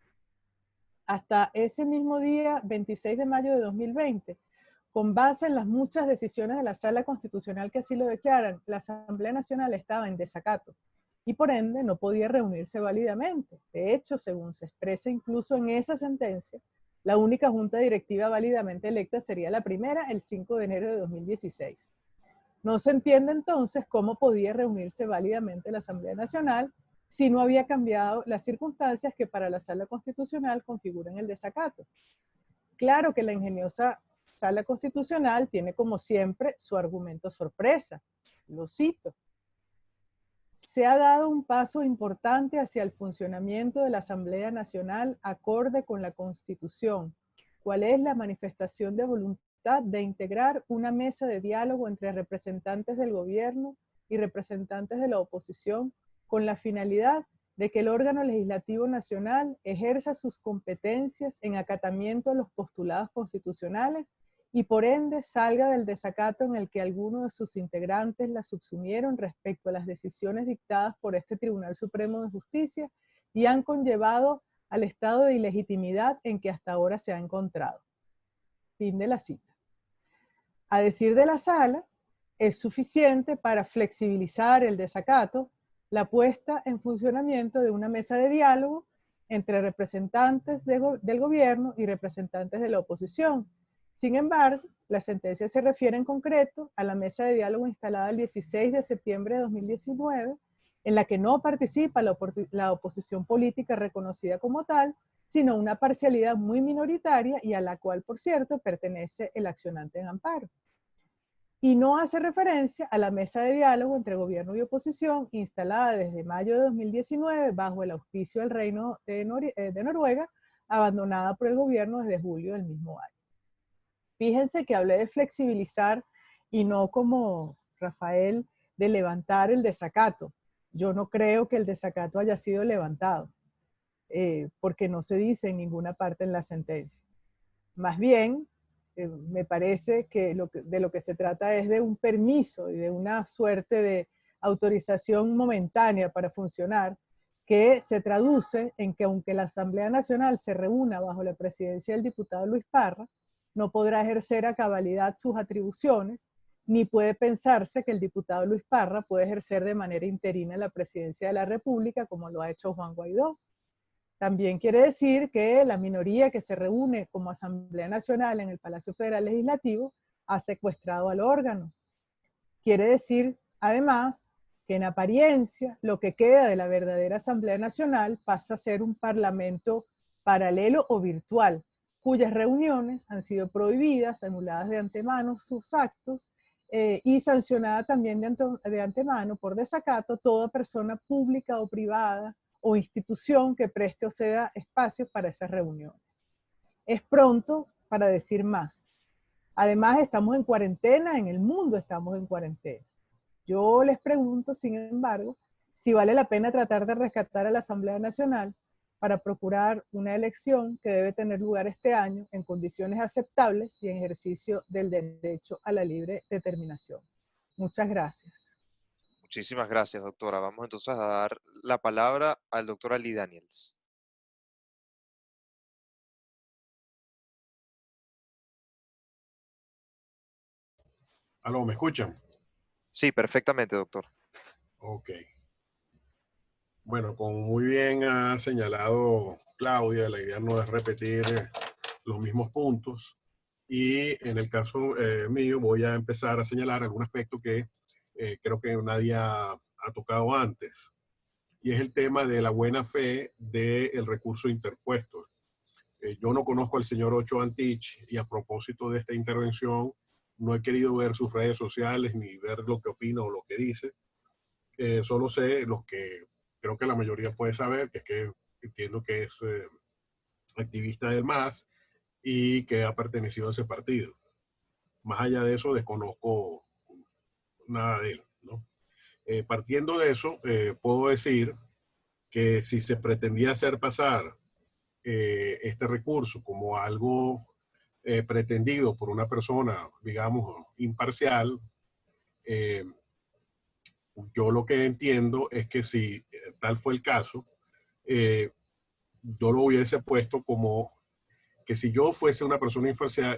Hasta ese mismo día, 26 de mayo de 2020, con base en las muchas decisiones de la Sala Constitucional que así lo declaran, la Asamblea Nacional estaba en desacato y por ende no podía reunirse válidamente. De hecho, según se expresa incluso en esa sentencia, la única junta directiva válidamente electa sería la primera el 5 de enero de 2016. No se entiende entonces cómo podía reunirse válidamente la Asamblea Nacional si no había cambiado las circunstancias que para la Sala Constitucional configuran el desacato. Claro que la ingeniosa Sala Constitucional tiene como siempre su argumento sorpresa. Lo cito. se ha dado un paso importante hacia el funcionamiento de la Asamblea Nacional acorde con la Constitución, cual es la manifestación de voluntad de integrar una mesa de diálogo entre representantes del gobierno y representantes de la oposición con la finalidad de que el órgano legislativo nacional ejerza sus competencias en acatamiento a los postulados constitucionales y por ende salga del desacato en el que algunos de sus integrantes la subsumieron respecto a las decisiones dictadas por este Tribunal Supremo de Justicia y han conllevado al estado de ilegitimidad en que hasta ahora se ha encontrado. Fin de la cita. A decir de la Sala, es suficiente para flexibilizar el desacato la puesta en funcionamiento de una mesa de diálogo entre representantes del gobierno y representantes de la oposición. Sin embargo, la sentencia se refiere en concreto a la mesa de diálogo instalada el 16 de septiembre de 2019, en la que no participa la oposición política reconocida como tal, sino una parcialidad muy minoritaria y a la cual, por cierto, pertenece el accionante en amparo. Y no hace referencia a la mesa de diálogo entre gobierno y oposición instalada desde mayo de 2019 bajo el auspicio del Reino de Noruega, abandonada por el gobierno desde julio del mismo año. Fíjense que hablé de flexibilizar y no como Rafael de levantar el desacato. Yo no creo que el desacato haya sido levantado, porque no se dice en ninguna parte en la sentencia. Más bien, me parece que de lo que se trata es de un permiso y de una suerte de autorización momentánea para funcionar, que se traduce en que aunque la Asamblea Nacional se reúna bajo la presidencia del diputado Luis Parra, no podrá ejercer a cabalidad sus atribuciones, ni puede pensarse que el diputado Luis Parra puede ejercer de manera interina la presidencia de la República como lo ha hecho Juan Guaidó. También quiere decir que la minoría que se reúne como Asamblea Nacional en el Palacio Federal Legislativo ha secuestrado al órgano. Quiere decir, además, que en apariencia lo que queda de la verdadera Asamblea Nacional pasa a ser un parlamento paralelo o virtual, cuyas reuniones han sido prohibidas, anuladas de antemano sus actos y sancionada también de antemano por desacato toda persona pública o privada o institución que preste o ceda espacios para esas reuniones. Es pronto para decir más. Además, estamos en cuarentena, en el mundo estamos en cuarentena. Yo les pregunto, sin embargo, si vale la pena tratar de rescatar a la Asamblea Nacional para procurar una elección que debe tener lugar este año en condiciones aceptables y en ejercicio del derecho a la libre determinación. Muchas gracias. Muchísimas gracias, doctora. Vamos entonces a dar la palabra al doctor Ali Daniels. ¿Aló, me escuchan? Sí, perfectamente, doctor. Ok. Bueno, como muy bien ha señalado Claudia, la idea no es repetir los mismos puntos y en el caso mío voy a empezar a señalar algún aspecto que creo que nadie ha tocado antes y es el tema de la buena fe del recurso interpuesto. Yo no conozco al señor Ochoa Antich y a propósito de esta intervención no he querido ver sus redes sociales ni ver lo que opina o lo que dice. Solo sé lo que creo que la mayoría puede saber, que es que entiendo que es activista del MAS y que ha pertenecido a ese partido. Más allá de eso, desconozco nada de él, ¿no? Partiendo de eso, puedo decir que si se pretendía hacer pasar este recurso como algo pretendido por una persona, digamos, imparcial, yo lo que entiendo es que si tal fue el caso, yo lo hubiese puesto como que si yo fuese una persona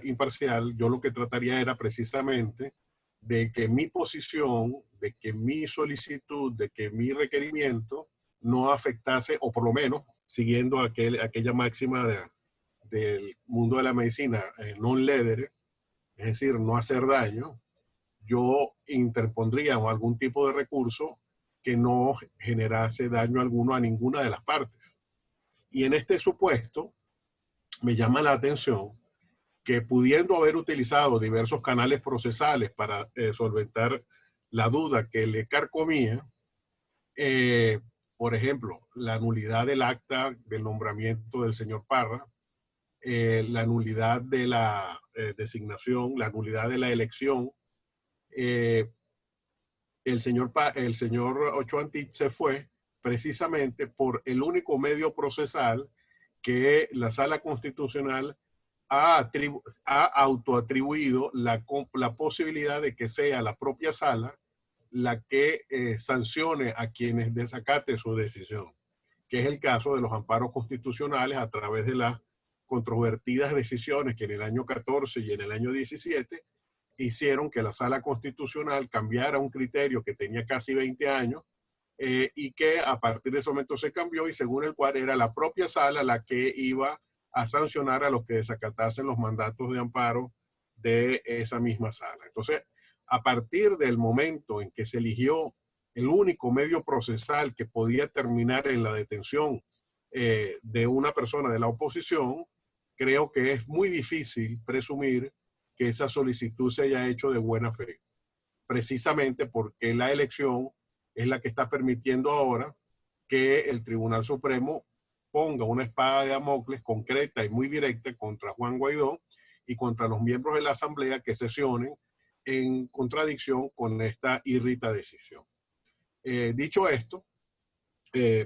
imparcial, yo lo que trataría era precisamente de que mi posición, de que mi solicitud, de que mi requerimiento no afectase, o por lo menos siguiendo aquella máxima del mundo de la medicina, non ledere, es decir, no hacer daño, yo interpondría algún tipo de recurso que no generase daño alguno a ninguna de las partes. Y en este supuesto, me llama la atención que pudiendo haber utilizado diversos canales procesales para solventar la duda que le carcomía, Por ejemplo, la nulidad del acta del nombramiento del señor Parra, la nulidad de la designación, la nulidad de la elección. El señor Ochoa Antich se fue precisamente por el único medio procesal que la Sala Constitucional ha autoatribuido la posibilidad de que sea la propia sala la que sancione a quienes desacate su decisión, que es el caso de los amparos constitucionales a través de las controvertidas decisiones que en el año 14 y en el año 17 hicieron que la Sala Constitucional cambiara un criterio que tenía casi 20 años y que a partir de ese momento se cambió y según el cual era la propia sala la que iba a sancionar a los que desacatasen los mandatos de amparo de esa misma sala. Entonces, a partir del momento en que se eligió el único medio procesal que podía terminar en la detención de una persona de la oposición, creo que es muy difícil presumir que esa solicitud se haya hecho de buena fe, precisamente porque la elección es la que está permitiendo ahora que el Tribunal Supremo ponga una espada de Damocles concreta y muy directa contra Juan Guaidó y contra los miembros de la Asamblea que sesionen en contradicción con esta irrita decisión. Dicho esto,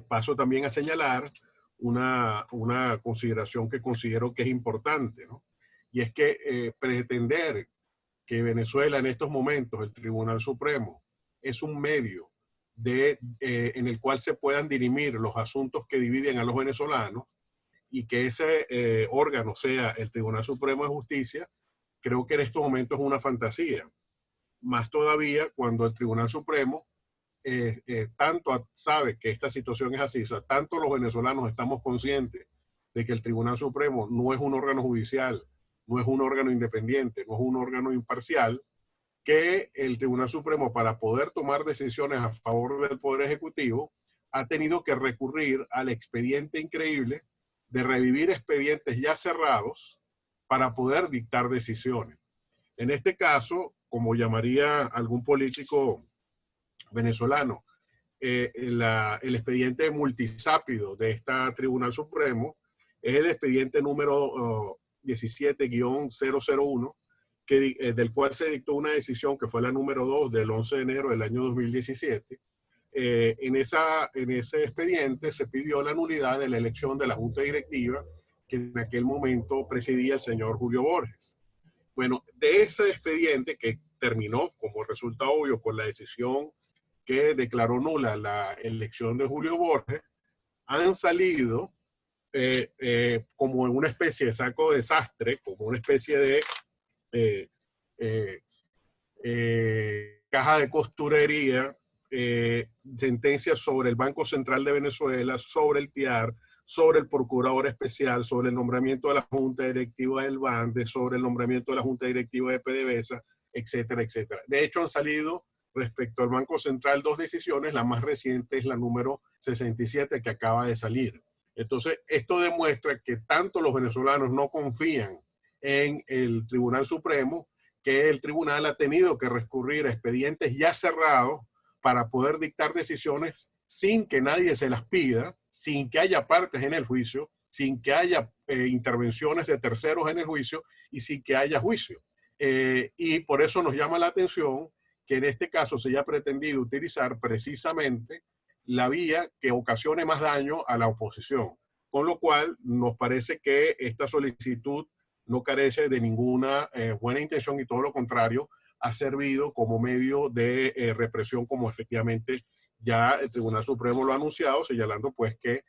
paso también a señalar una consideración que considero que es importante, ¿no? Y es que pretender que Venezuela en estos momentos, el Tribunal Supremo, es un medio en el cual se puedan dirimir los asuntos que dividen a los venezolanos y que ese órgano sea el Tribunal Supremo de Justicia, creo que en estos momentos es una fantasía. Más todavía cuando el Tribunal Supremo tanto sabe que esta situación es así, o sea, tanto los venezolanos estamos conscientes de que el Tribunal Supremo no es un órgano judicial, no es un órgano independiente, no es un órgano imparcial, que el Tribunal Supremo para poder tomar decisiones a favor del Poder Ejecutivo ha tenido que recurrir al expediente increíble de revivir expedientes ya cerrados para poder dictar decisiones. En este caso, como llamaría algún político venezolano, el expediente multisápido de este Tribunal Supremo es el expediente número 17-001, del cual se dictó una decisión que fue la número 2 del 11 de enero del año 2017. En ese expediente se pidió la nulidad de la elección de la Junta Directiva que en aquel momento presidía el señor Julio Borges. Bueno, de ese expediente que terminó, como resulta obvio, con la decisión que declaró nula la elección de Julio Borges, han salido como en una especie de saco de desastre, como una especie de caja de costurería, sentencias sobre el Banco Central de Venezuela, sobre el TIAR, sobre el Procurador Especial, sobre el nombramiento de la Junta Directiva del BANDE, sobre el nombramiento de la Junta Directiva de PDVSA, etcétera, etcétera. De hecho, han salido respecto al Banco Central 2 decisiones, la más reciente es la número 67 que acaba de salir. Entonces, esto demuestra que tanto los venezolanos no confían en el Tribunal Supremo, que el tribunal ha tenido que recurrir a expedientes ya cerrados para poder dictar decisiones sin que nadie se las pida, sin que haya partes en el juicio, sin que haya intervenciones de terceros en el juicio y sin que haya juicio. Y por eso nos llama la atención que en este caso se haya pretendido utilizar precisamente la vía que ocasione más daño a la oposición. Con lo cual nos parece que esta solicitud no carece de ninguna buena intención y todo lo contrario, ha servido como medio de represión, como efectivamente ya el Tribunal Supremo lo ha anunciado, señalando pues que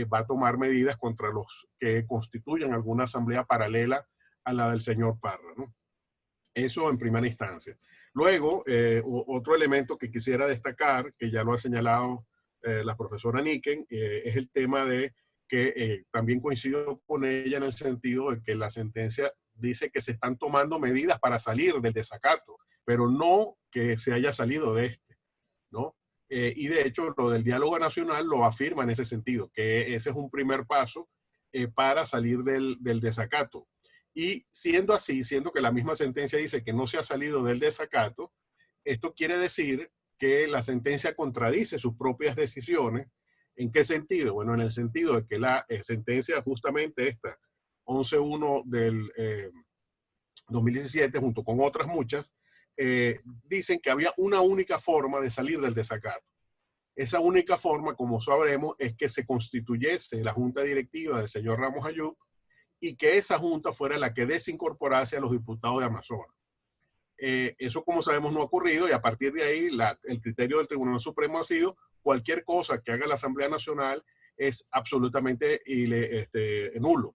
va a tomar medidas contra los que constituyan alguna asamblea paralela a la del señor Parra, ¿no? Eso en primera instancia. Luego, otro elemento que quisiera destacar, que ya lo ha señalado la profesora Niken, es el tema de que también coincido con ella en el sentido de que la sentencia dice que se están tomando medidas para salir del desacato, pero no que se haya salido de este, ¿no? Y de hecho, lo del diálogo nacional lo afirma en ese sentido, que ese es un primer paso para salir del desacato. Y siendo así, siendo que la misma sentencia dice que no se ha salido del desacato, esto quiere decir que la sentencia contradice sus propias decisiones. ¿En qué sentido? Bueno, en el sentido de que la sentencia justamente esta, 11.1 del 2017, junto con otras muchas, dicen que había una única forma de salir del desacato. Esa única forma, como sabremos, es que se constituyese la junta directiva del señor Ramos Ayub y que esa junta fuera la que desincorporase a los diputados de Amazonas. Eso, como sabemos, no ha ocurrido, y a partir de ahí el criterio del Tribunal Supremo ha sido cualquier cosa que haga la Asamblea Nacional es absolutamente nulo.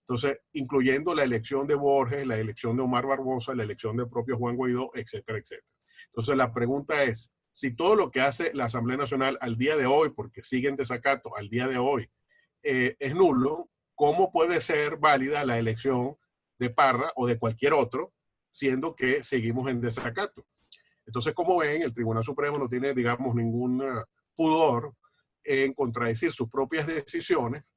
Entonces, incluyendo la elección de Borges, la elección de Omar Barbosa, la elección del propio Juan Guaidó, etcétera, etcétera. Entonces, la pregunta es, si todo lo que hace la Asamblea Nacional al día de hoy, porque sigue en desacato al día de hoy, es nulo, ¿cómo puede ser válida la elección de Parra o de cualquier otro, siendo que seguimos en desacato? Entonces, como ven, el Tribunal Supremo no tiene, digamos, ningún pudor en contradecir sus propias decisiones,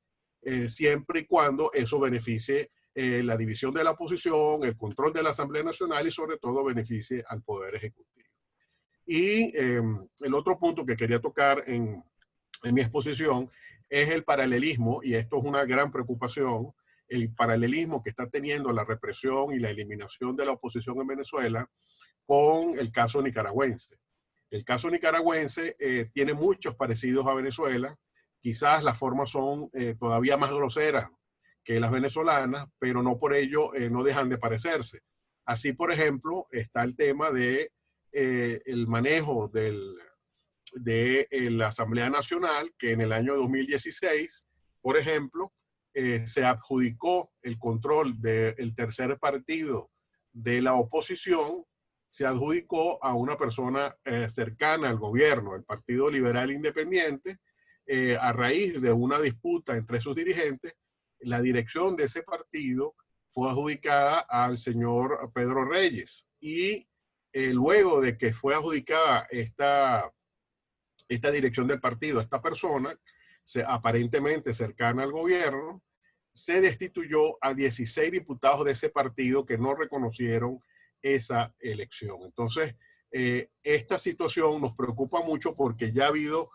siempre y cuando eso beneficie la división de la oposición, el control de la Asamblea Nacional y sobre todo beneficie al Poder Ejecutivo. Y el otro punto que quería tocar en mi exposición es el paralelismo, y esto es una gran preocupación, el paralelismo que está teniendo la represión y la eliminación de la oposición en Venezuela con el caso nicaragüense. El caso nicaragüense tiene muchos parecidos a Venezuela. Quizás las formas son todavía más groseras que las venezolanas, pero no por ello no dejan de parecerse. Así, por ejemplo, está el tema de el manejo de la Asamblea Nacional, que en el año 2016, por ejemplo, se adjudicó el control del tercer partido de la oposición, se adjudicó a una persona cercana al gobierno, el Partido Liberal Independiente, a raíz de una disputa entre sus dirigentes. La dirección de ese partido fue adjudicada al señor Pedro Reyes, y luego de que fue adjudicada esta dirección del partido, esta persona, aparentemente cercana al gobierno, se destituyó a 16 diputados de ese partido que no reconocieron esa elección. Entonces, esta situación nos preocupa mucho porque ya ha habido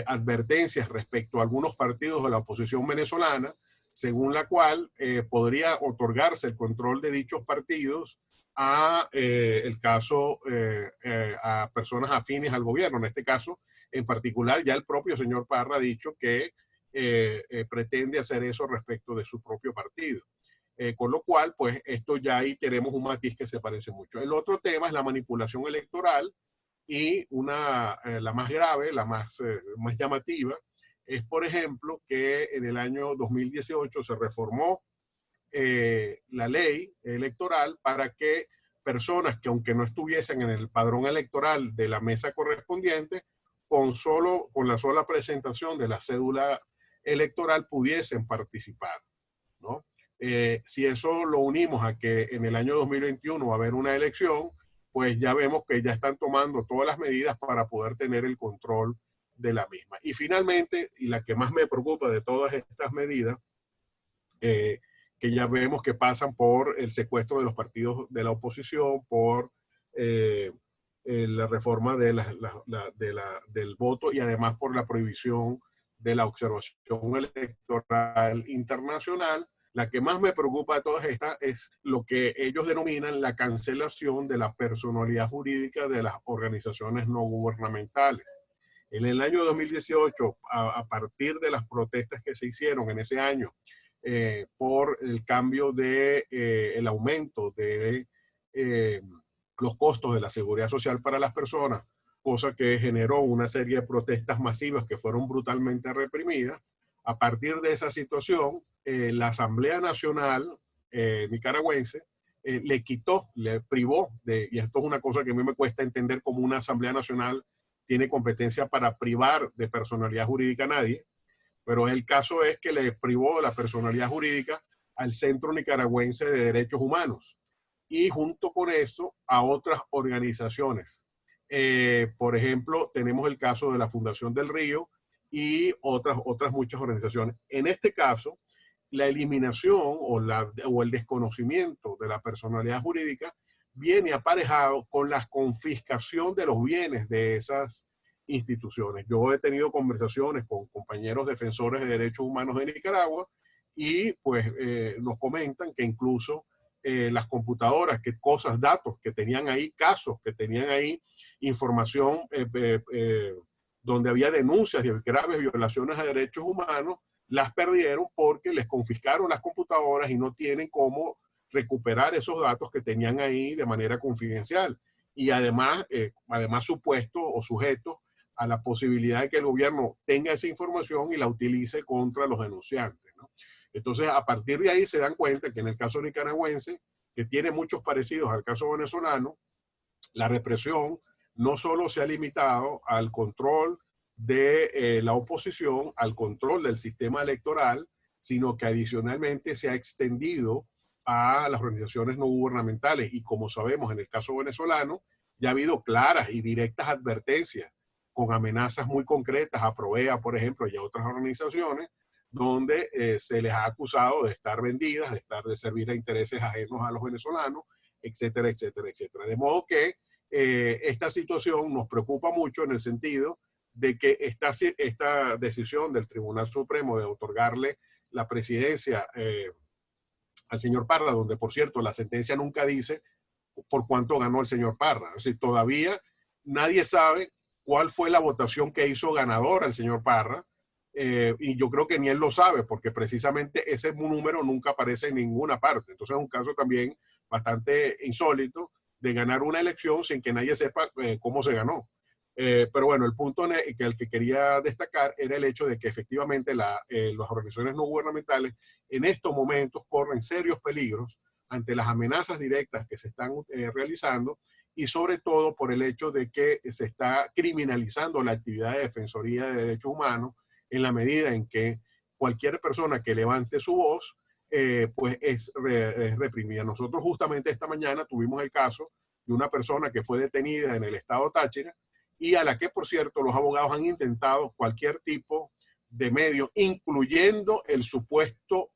advertencias respecto a algunos partidos de la oposición venezolana, según la cual podría otorgarse el control de dichos partidos a a personas afines al gobierno. En este caso, en particular, ya el propio señor Parra ha dicho que pretende hacer eso respecto de su propio partido. Con lo cual, pues esto ya ahí tenemos un matiz que se parece mucho. El otro tema es la manipulación electoral, y la más grave, la más llamativa, es, por ejemplo, que en el año 2018 se reformó la ley electoral para que personas que, aunque no estuviesen en el padrón electoral de la mesa correspondiente, con la sola presentación de la cédula electoral pudiesen participar, ¿no? Si eso lo unimos a que en el año 2021 va a haber una elección, pues ya vemos que ya están tomando todas las medidas para poder tener el control de la misma. Y finalmente, y la que más me preocupa de todas estas medidas, que ya vemos que pasan por el secuestro de los partidos de la oposición, por la reforma del voto, y además por la prohibición de la observación electoral internacional. La que más me preocupa de todas estas es lo que ellos denominan la cancelación de la personalidad jurídica de las organizaciones no gubernamentales. En el año 2018, a partir de las protestas que se hicieron en ese año por el cambio el aumento de los costos de la seguridad social para las personas, cosa que generó una serie de protestas masivas que fueron brutalmente reprimidas. A partir de esa situación, la Asamblea Nacional nicaragüense le privó y esto es una cosa que a mí me cuesta entender, cómo una Asamblea Nacional tiene competencia para privar de personalidad jurídica a nadie, pero el caso es que le privó de la personalidad jurídica al Centro Nicaragüense de Derechos Humanos, y junto con esto a otras organizaciones. Por ejemplo, tenemos el caso de la Fundación del Río y otras muchas organizaciones. En este caso, la eliminación o el desconocimiento de la personalidad jurídica viene aparejado con la confiscación de los bienes de esas instituciones. Yo he tenido conversaciones con compañeros defensores de derechos humanos de Nicaragua y pues nos comentan que incluso las computadoras, que cosas, datos que tenían ahí, casos que tenían ahí, información donde había denuncias de graves violaciones a derechos humanos, las perdieron porque les confiscaron las computadoras y no tienen cómo recuperar esos datos que tenían ahí de manera confidencial. Y además, además supuestos o sujetos a la posibilidad de que el gobierno tenga esa información y la utilice contra los denunciantes, ¿no? Entonces, a partir de ahí se dan cuenta que en el caso nicaragüense, que tiene muchos parecidos al caso venezolano, la represión no solo se ha limitado al control de la oposición, al control del sistema electoral, sino que adicionalmente se ha extendido a las organizaciones no gubernamentales. Y como sabemos, en el caso venezolano, ya ha habido claras y directas advertencias con amenazas muy concretas a Provea, por ejemplo, y a otras organizaciones, donde se les ha acusado de estar vendidas, de servir a intereses ajenos a los venezolanos, etcétera, etcétera, etcétera. De modo que esta situación nos preocupa mucho en el sentido de que esta decisión del Tribunal Supremo de otorgarle la presidencia al señor Parra, donde por cierto la sentencia nunca dice por cuánto ganó el señor Parra. Es decir, todavía nadie sabe cuál fue la votación que hizo ganador al señor Parra, y yo creo que ni él lo sabe, porque precisamente ese número nunca aparece en ninguna parte. Entonces es un caso también bastante insólito de ganar una elección sin que nadie sepa cómo se ganó. Pero bueno, el punto que el que quería destacar era el hecho de que efectivamente las organizaciones no gubernamentales en estos momentos corren serios peligros ante las amenazas directas que se están realizando, y sobre todo por el hecho de que se está criminalizando la actividad de defensoría de derechos humanos en la medida en que cualquier persona que levante su voz pues es reprimida. Nosotros justamente esta mañana tuvimos el caso de una persona que fue detenida en el estado Táchira y a la que, por cierto, los abogados han intentado cualquier tipo de medio, incluyendo el supuesto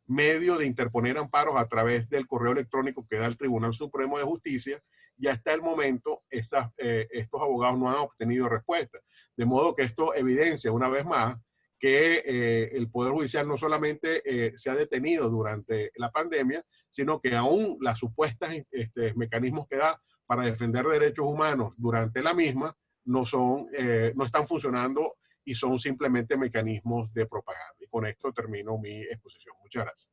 medio de interponer amparos a través del correo electrónico que da el Tribunal Supremo de Justicia. Y hasta el momento estos abogados no han obtenido respuesta. De modo que esto evidencia una vez más que el Poder Judicial no solamente se ha detenido durante la pandemia, sino que aún las supuestas mecanismos que da para defender derechos humanos durante la misma no están funcionando y son simplemente mecanismos de propaganda. Y con esto termino mi exposición. Muchas gracias.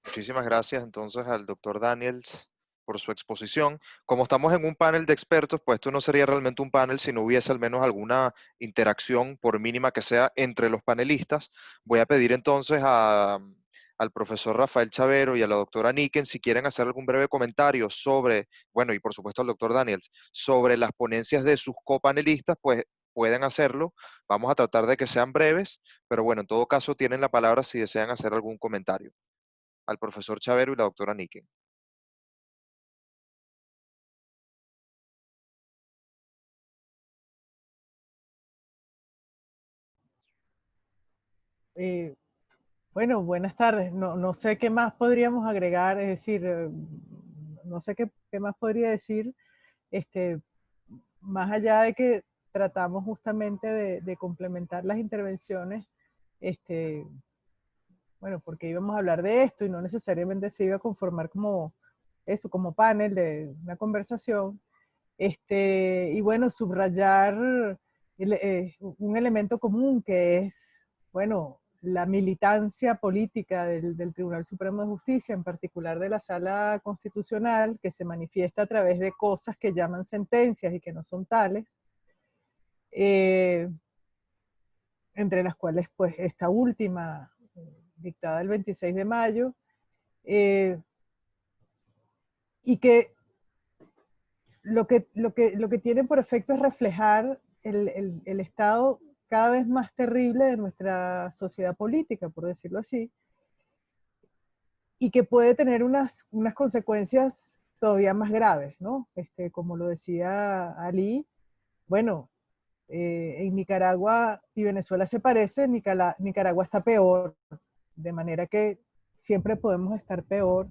Muchísimas gracias entonces al doctor Daniels por su exposición. Como estamos en un panel de expertos, pues esto no sería realmente un panel si no hubiese al menos alguna interacción, por mínima que sea, entre los panelistas. Voy a pedir entonces al profesor Rafael Chavero y a la doctora Niken si quieren hacer algún breve comentario sobre, bueno, y por supuesto al doctor Daniels, sobre las ponencias de sus copanelistas, pues pueden hacerlo. Vamos a tratar de que sean breves, pero bueno, en todo caso tienen la palabra si desean hacer algún comentario. Al profesor Chavero y la doctora Niken. Bueno, buenas tardes. No sé qué más podríamos agregar, es decir, no sé qué más podría decir, más allá de que tratamos justamente de complementar las intervenciones, bueno, porque íbamos a hablar de esto y no necesariamente se iba a conformar como eso, como panel de una conversación, y bueno, subrayar un elemento común que es, bueno, la militancia política del Tribunal Supremo de Justicia, en particular de la Sala Constitucional, que se manifiesta a través de cosas que llaman sentencias y que no son tales, entre las cuales pues esta última, dictada el 26 de mayo, y que lo que tiene por efecto es reflejar el estado cada vez más terrible de nuestra sociedad política, por decirlo así, y que puede tener unas consecuencias todavía más graves, ¿no? Como lo decía Ali, bueno, en Nicaragua y Venezuela se parecen, Nicaragua está peor, de manera que siempre podemos estar peor,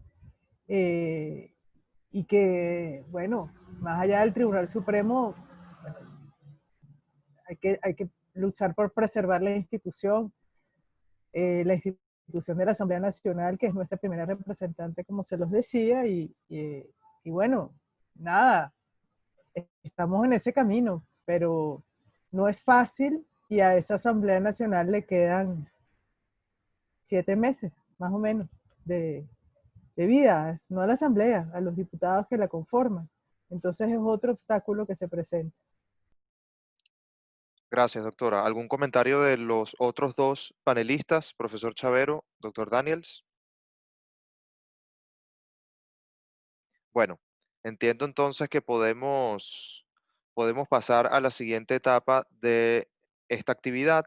y que, bueno, más allá del Tribunal Supremo, hay que luchar por preservar la institución de la Asamblea Nacional, que es nuestra primera representante, como se los decía, y bueno, nada, estamos en ese camino, pero no es fácil y a esa Asamblea Nacional le quedan 7 meses, más o menos, de vida, no a la Asamblea, a los diputados que la conforman. Entonces es otro obstáculo que se presenta. Gracias, doctora. ¿Algún comentario de los otros dos panelistas, profesor Chavero, doctor Daniels? Bueno, entiendo entonces que podemos pasar a la siguiente etapa de esta actividad.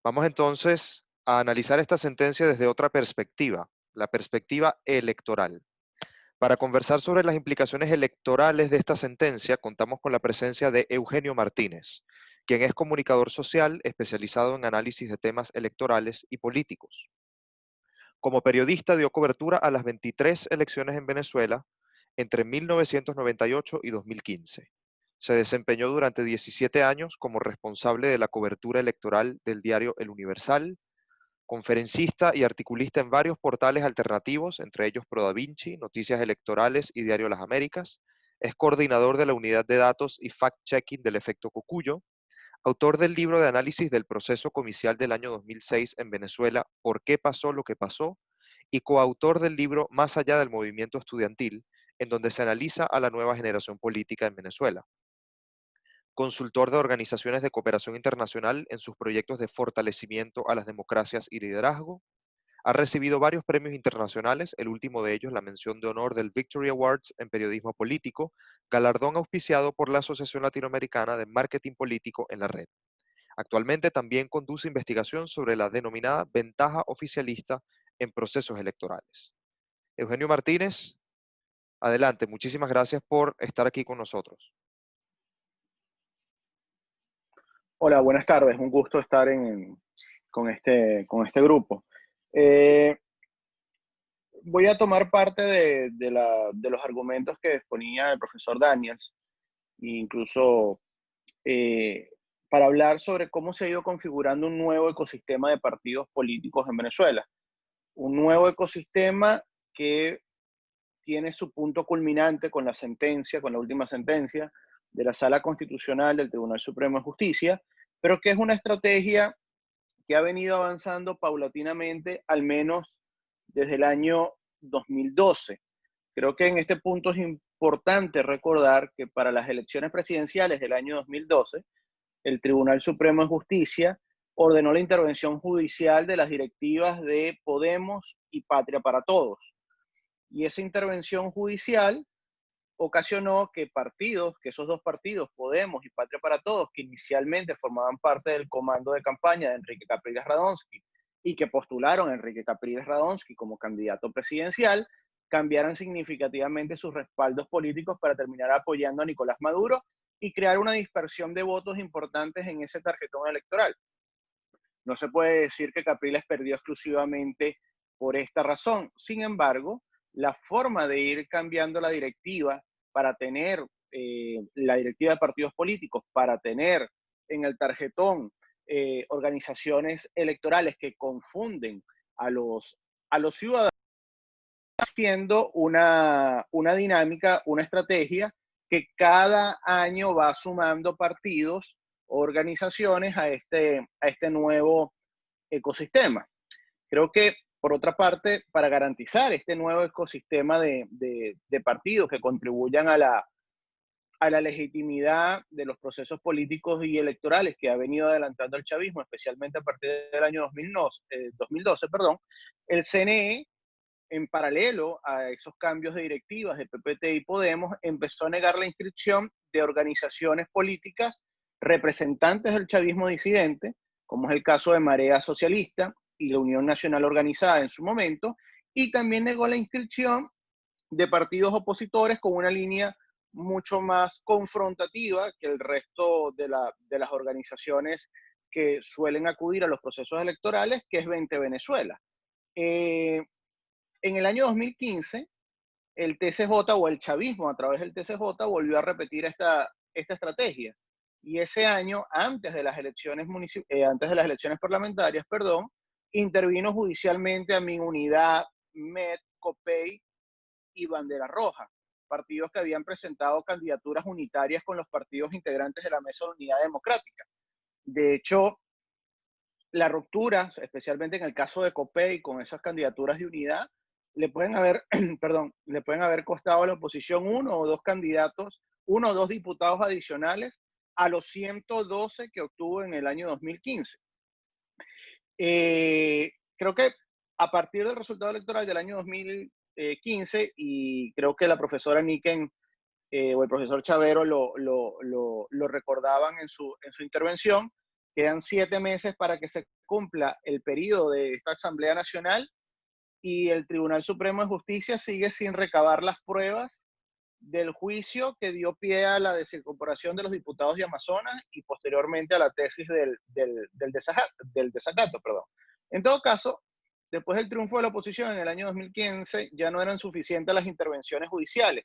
Vamos entonces a analizar esta sentencia desde otra perspectiva, la perspectiva electoral. Para conversar sobre las implicaciones electorales de esta sentencia, contamos con la presencia de Eugenio Martínez, quien es comunicador social especializado en análisis de temas electorales y políticos. Como periodista dio cobertura a las 23 elecciones en Venezuela entre 1998 y 2015. Se desempeñó durante 17 años como responsable de la cobertura electoral del diario El Universal, conferencista y articulista en varios portales alternativos, entre ellos Pro Da Vinci, Noticias Electorales y Diario Las Américas. Es coordinador de la unidad de datos y fact-checking del efecto Cocuyo, autor del libro de análisis del proceso comicial del año 2006 en Venezuela, ¿Por qué pasó lo que pasó?, y coautor del libro Más allá del movimiento estudiantil, en donde se analiza a la nueva generación política en Venezuela. Consultor de organizaciones de cooperación internacional en sus proyectos de fortalecimiento a las democracias y liderazgo. Ha recibido varios premios internacionales, el último de ellos la mención de honor del Victory Awards en periodismo político, galardón auspiciado por la Asociación Latinoamericana de Marketing Político en la Red. Actualmente también conduce investigación sobre la denominada ventaja oficialista en procesos electorales. Eugenio Martínez, adelante, muchísimas gracias por estar aquí con nosotros. Hola, buenas tardes, un gusto estar con este grupo. Voy a tomar parte de los argumentos que exponía el profesor Daniels, e incluso para hablar sobre cómo se ha ido configurando un nuevo ecosistema de partidos políticos en Venezuela. Un nuevo ecosistema que tiene su punto culminante con la última sentencia de la Sala Constitucional del Tribunal Supremo de Justicia, pero que es una estrategia que ha venido avanzando paulatinamente, al menos desde el año 2012. Creo que en este punto es importante recordar que para las elecciones presidenciales del año 2012, el Tribunal Supremo de Justicia ordenó la intervención judicial de las directivas de Podemos y Patria para Todos. Y esa intervención judicial ocasionó que esos dos partidos, Podemos y Patria para Todos, que inicialmente formaban parte del comando de campaña de Enrique Capriles Radonsky y que postularon a Enrique Capriles Radonsky como candidato presidencial, cambiaran significativamente sus respaldos políticos para terminar apoyando a Nicolás Maduro y crear una dispersión de votos importantes en ese tarjetón electoral. No se puede decir que Capriles perdió exclusivamente por esta razón. Sin embargo, la forma de ir cambiando la directiva para tener la directiva de partidos políticos, para tener en el tarjetón organizaciones electorales que confunden a los ciudadanos, haciendo una dinámica, una estrategia que cada año va sumando partidos o organizaciones a este nuevo ecosistema. Creo que, por otra parte, para garantizar este nuevo ecosistema de partidos que contribuyan a la legitimidad de los procesos políticos y electorales que ha venido adelantando el chavismo, especialmente a partir del año 2012, el CNE, en paralelo a esos cambios de directivas de PPT y Podemos, empezó a negar la inscripción de organizaciones políticas representantes del chavismo disidente, como es el caso de Marea Socialista y la Unión Nacional Organizada en su momento, y también negó la inscripción de partidos opositores con una línea mucho más confrontativa que el resto de las organizaciones que suelen acudir a los procesos electorales, que es 20 Venezuela. En el año 2015, el TCJ o el chavismo a través del TCJ volvió a repetir esta estrategia. Y ese año, antes de las elecciones parlamentarias, perdón, intervino judicialmente a Minunidad, MED, COPEI y Bandera Roja, partidos que habían presentado candidaturas unitarias con los partidos integrantes de la Mesa de Unidad Democrática. De hecho, la ruptura, especialmente en el caso de COPEI, con esas candidaturas de unidad, le pueden haber, perdón, le pueden haber costado a la oposición uno o dos diputados adicionales a los 112 que obtuvo en el año 2015. Creo que a partir del resultado electoral del año 2015, y creo que la profesora Niken o el profesor Chavero lo recordaban en su intervención, quedan 7 meses para que se cumpla el periodo de esta Asamblea Nacional y el Tribunal Supremo de Justicia sigue sin recabar las pruebas del juicio que dio pie a la desincorporación de los diputados de Amazonas y posteriormente a la tesis del desacato. Perdón. En todo caso, después del triunfo de la oposición en el año 2015, ya no eran suficientes las intervenciones judiciales.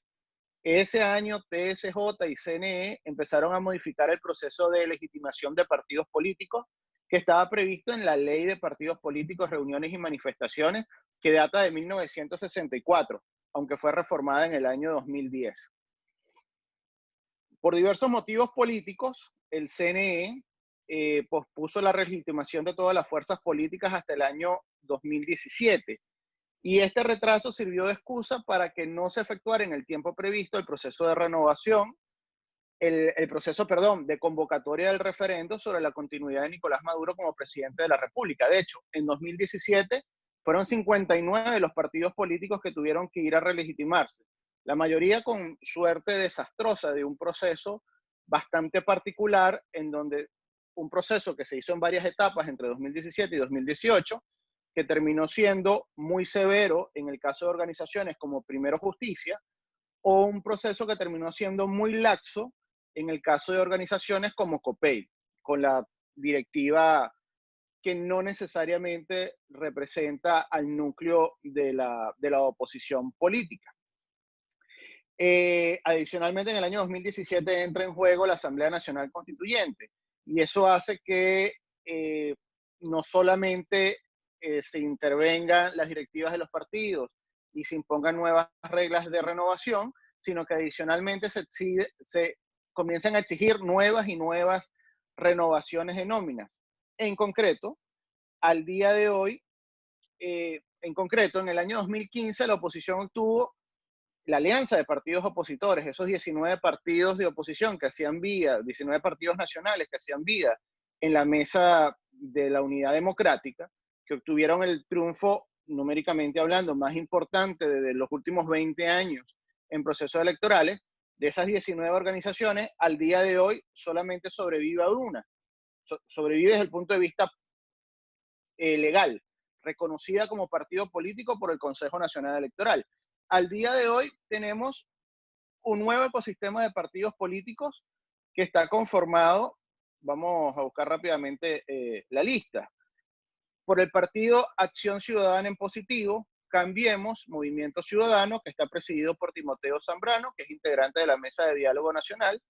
Ese año, TSJ y CNE empezaron a modificar el proceso de legitimación de partidos políticos que estaba previsto en la Ley de Partidos Políticos, Reuniones y Manifestaciones, que data de 1964, aunque fue reformada en el año 2010. Por diversos motivos políticos, el CNE pospuso la legitimación de todas las fuerzas políticas hasta el año 2017. Y este retraso sirvió de excusa para que no se efectuara en el tiempo previsto el proceso de renovación, el proceso, perdón, de convocatoria del referendo sobre la continuidad de Nicolás Maduro como presidente de la República. De hecho, en 2017 fueron 59 los partidos políticos que tuvieron que ir a relegitimarse. La mayoría con suerte desastrosa de un proceso bastante particular, en donde un proceso que se hizo en varias etapas entre 2017 y 2018, que terminó siendo muy severo en el caso de organizaciones como Primero Justicia, o un proceso que terminó siendo muy laxo en el caso de organizaciones como COPEI, con la directiva que no necesariamente representa al núcleo de la oposición política. Adicionalmente, en el año 2017 entra en juego la Asamblea Nacional Constituyente, y eso hace que no solamente se intervengan las directivas de los partidos y se impongan nuevas reglas de renovación, sino que adicionalmente se comienzan a exigir nuevas y nuevas renovaciones de nóminas. En concreto, al día de hoy, en el año 2015, la oposición obtuvo la alianza de partidos opositores, esos 19 partidos de oposición que hacían vida, 19 partidos nacionales que hacían vida en la mesa de la Unidad Democrática, que obtuvieron el triunfo, numéricamente hablando, más importante de los últimos 20 años en procesos electorales. De esas 19 organizaciones, al día de hoy solamente sobrevive una. Sobrevive desde el punto de vista legal, reconocida como partido político por el Consejo Nacional Electoral. Al día de hoy tenemos un nuevo ecosistema de partidos políticos que está conformado, vamos a buscar rápidamente la lista, por el partido Acción Ciudadana en Positivo, Cambiemos, Movimiento Ciudadano, que está presidido por Timoteo Zambrano, que es integrante de la Mesa de Diálogo Nacional,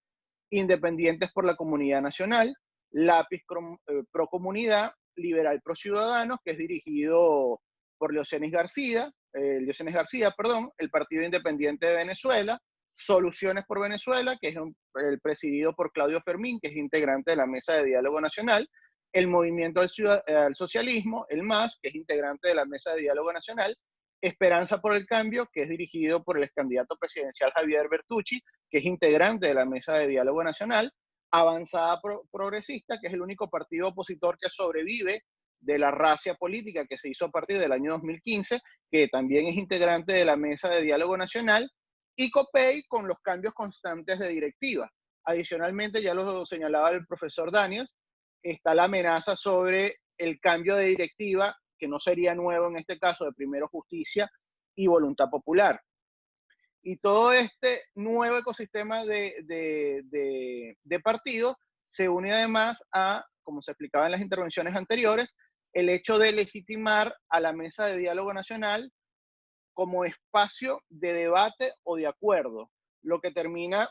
Independientes por la Comunidad Nacional, Lápiz Pro Comunidad, Liberal Pro Ciudadanos, que es dirigido por Leocenis García, el Partido Independiente de Venezuela, Soluciones por Venezuela, que es el presidido por Claudio Fermín, que es integrante de la Mesa de Diálogo Nacional, el Movimiento al Socialismo, el MAS, que es integrante de la Mesa de Diálogo Nacional, Esperanza por el Cambio, que es dirigido por el ex candidato presidencial Javier Bertucci, que es integrante de la Mesa de Diálogo Nacional, Avanzada Progresista, que es el único partido opositor que sobrevive de la racia política que se hizo a partir del año 2015, que también es integrante de la Mesa de Diálogo Nacional, y COPEI con los cambios constantes de directiva. Adicionalmente, ya lo señalaba el profesor Daniels, está la amenaza sobre el cambio de directiva, que no sería nuevo en este caso, de Primero Justicia y Voluntad Popular. Y todo este nuevo ecosistema de partidos se une además a, como se explicaba en las intervenciones anteriores, el hecho de legitimar a la Mesa de Diálogo Nacional como espacio de debate o de acuerdo, lo que termina,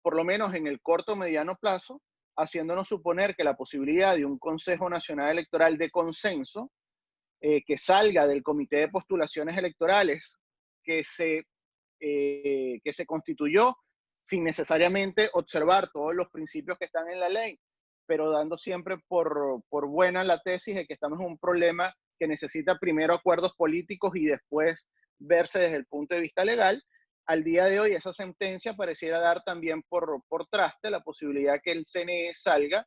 por lo menos en el corto o mediano plazo, haciéndonos suponer que la posibilidad de un Consejo Nacional Electoral de consenso, que salga del Comité de Postulaciones Electorales, que se constituyó sin necesariamente observar todos los principios que están en la ley, pero dando siempre por buena la tesis de que estamos en un problema que necesita primero acuerdos políticos y después verse desde el punto de vista legal. Al día de hoy esa sentencia pareciera dar también por traste la posibilidad que el CNE salga